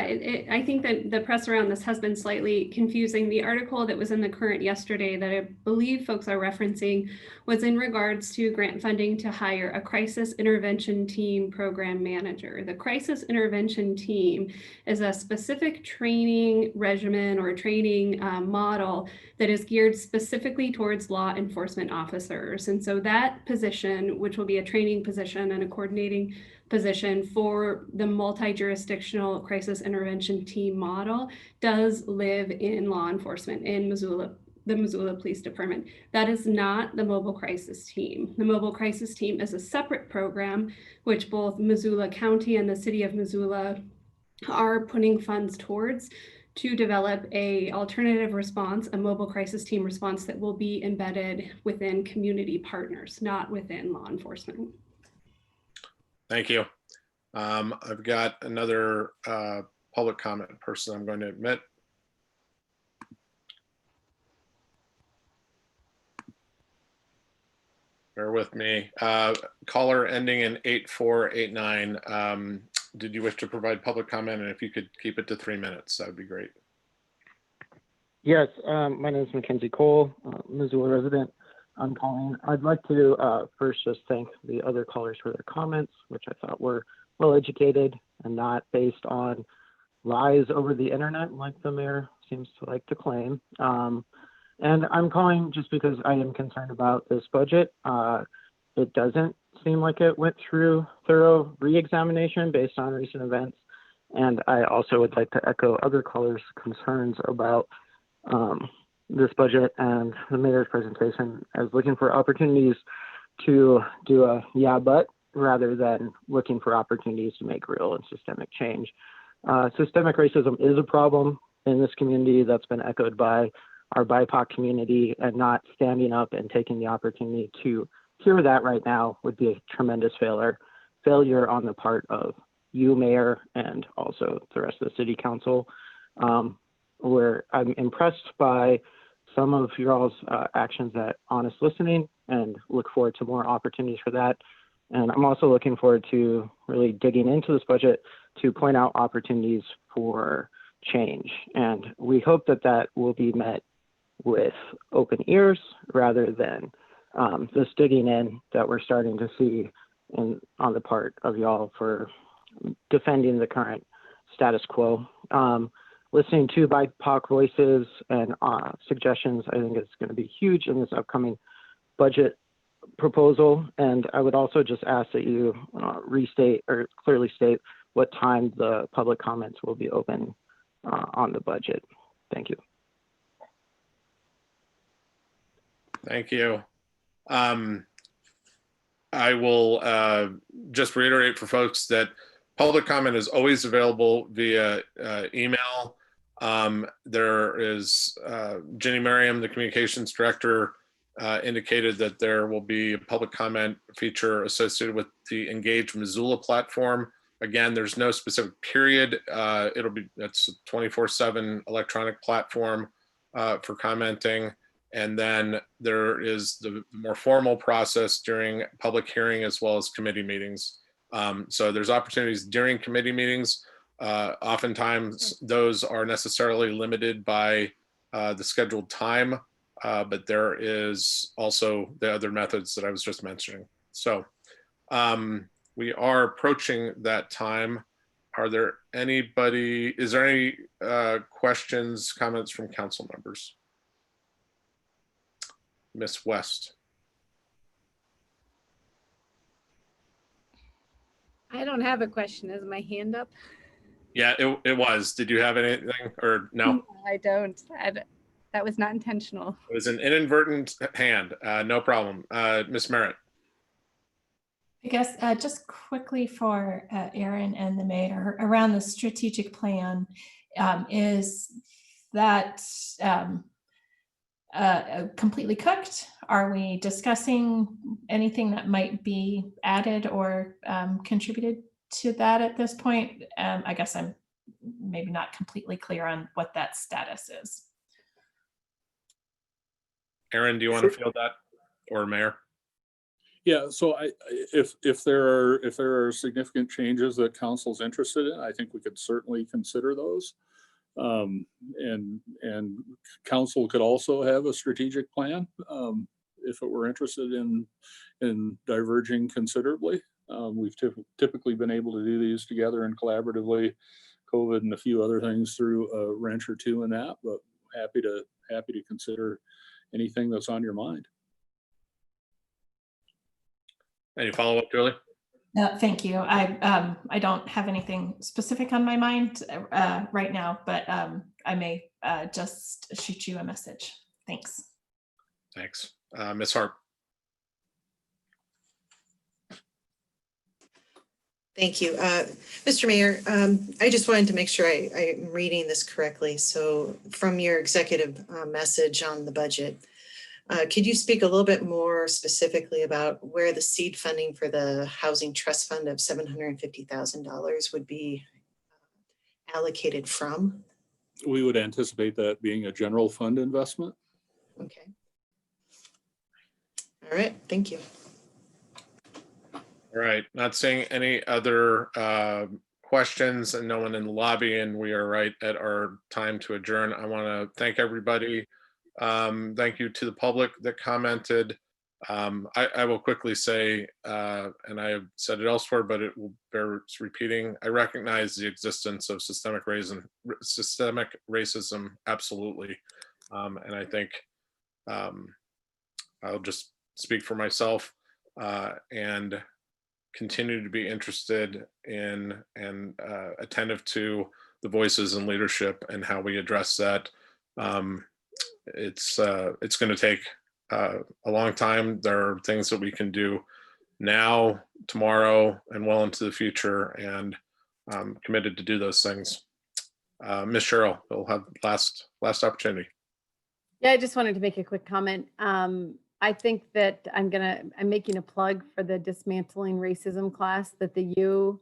I think that the press around this has been slightly confusing. The article that was in the Current yesterday that I believe folks are referencing was in regards to grant funding to hire a crisis intervention team program manager. The crisis intervention team is a specific training regimen or training model that is geared specifically towards law enforcement officers. And so that position, which will be a training position and a coordinating position for the multi-jurisdictional crisis intervention team model, does live in law enforcement in Missoula, the Missoula Police Department. That is not the mobile crisis team. The mobile crisis team is a separate program, which both Missoula County and the city of Missoula are putting funds towards to develop a alternative response, a mobile crisis team response that will be embedded within community partners, not within law enforcement. Thank you. I've got another public comment person I'm going to admit. Bear with me. Caller ending in 8489. Did you wish to provide public comment? And if you could keep it to 3 minutes, that would be great. Yes, my name is Mackenzie Cole, Missoula resident. I'm calling. I'd like to first just thank the other callers for their comments, which I thought were well educated and not based on lies over the internet like the mayor seems to like to claim. And I'm calling just because I am concerned about this budget. It doesn't seem like it went through thorough re-examination based on recent events. And I also would like to echo other callers' concerns about this budget and the mayor's presentation as looking for opportunities to do a yeah, but rather than looking for opportunities to make real and systemic change. Systemic racism is a problem in this community that's been echoed by our BIPOC community, and not standing up and taking the opportunity to hear that right now would be a tremendous failure on the part of you, Mayor, and also the rest of the City Council. Where I'm impressed by some of your all's actions at honest listening and look forward to more opportunities for that. And I'm also looking forward to really digging into this budget to point out opportunities for change. And we hope that that will be met with open ears rather than this digging in that we're starting to see on the part of y'all for defending the current status quo. Listening to BIPOC voices and suggestions, I think is going to be huge in this upcoming budget proposal. And I would also just ask that you restate or clearly state what time the public comments will be open on the budget. Thank you. Thank you. I will just reiterate for folks that public comment is always available via email. There is Jenny Merriam, the communications director, indicated that there will be a public comment feature associated with the Engage Missoula platform. Again, there's no specific period. That's a 24/7 electronic platform for commenting. And then there is the more formal process during public hearing as well as committee meetings. So there's opportunities during committee meetings. Oftentimes those are necessarily limited by the scheduled time, but there is also the other methods that I was just mentioning. So we are approaching that time. Is there any questions, comments from council members? Ms. West. I don't have a question. Is my hand up? Yeah, it was. Did you have anything or no? I don't. That was not intentional. It was an inadvertent hand. No problem. Ms. Merritt. I guess just quickly for Aaron and the mayor around the strategic plan, is that completely cooked? Are we discussing anything that might be added or contributed to that at this point? I guess I'm maybe not completely clear on what that status is. Aaron, do you want to field that, or Mayor? Yeah, so if there are significant changes that council's interested in, I think we could certainly consider those. And council could also have a strategic plan if it were interested in diverging considerably. We've typically been able to do these together and collaboratively. COVID and a few other things through a wrench or two in that, but happy to consider anything that's on your mind. Any follow-up, Julie? Thank you. I don't have anything specific on my mind right now, but I may just shoot you a message. Thanks. Thanks. Ms. Harp. Thank you. Mr. Mayor, I just wanted to make sure I'm reading this correctly. So from your executive message on the budget, could you speak a little bit more specifically about where the seed funding for the Housing Trust Fund of $750,000 would be allocated from? We would anticipate that being a general fund investment. Okay. All right, thank you. All right, not seeing any other questions and no one in the lobby, and we are right at our time to adjourn. I want to thank everybody. Thank you to the public that commented. I will quickly say, and I have said it elsewhere, but it will bear repeating. I recognize the existence of systemic racism, absolutely, and I think I'll just speak for myself and continue to be interested in and attentive to the voices and leadership and how we address that. It's going to take a long time. There are things that we can do now, tomorrow, and well into the future, and I'm committed to do those things. Ms. Cheryl, we'll have last opportunity. Yeah, I just wanted to make a quick comment. I think that I'm making a plug for the Dismantling Racism class that the U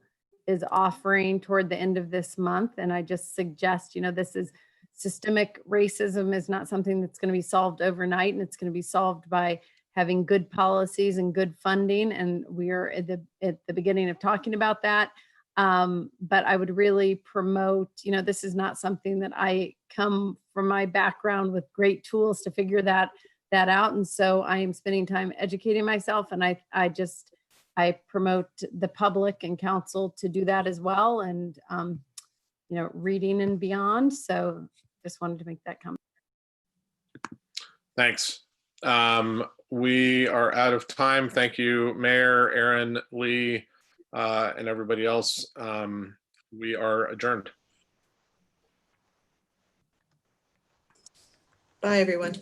is offering toward the end of this month. And I just suggest, this is systemic racism is not something that's going to be solved overnight, and it's going to be solved by having good policies and good funding. And we are at the beginning of talking about that. But I would really promote, this is not something that I come from my background with great tools to figure that out. And so I am spending time educating myself, and I promote the public and council to do that as well. And, reading and beyond. So just wanted to make that comment. Thanks. We are out of time. Thank you, Mayor, Aaron, Lee, and everybody else. We are adjourned. Bye, everyone.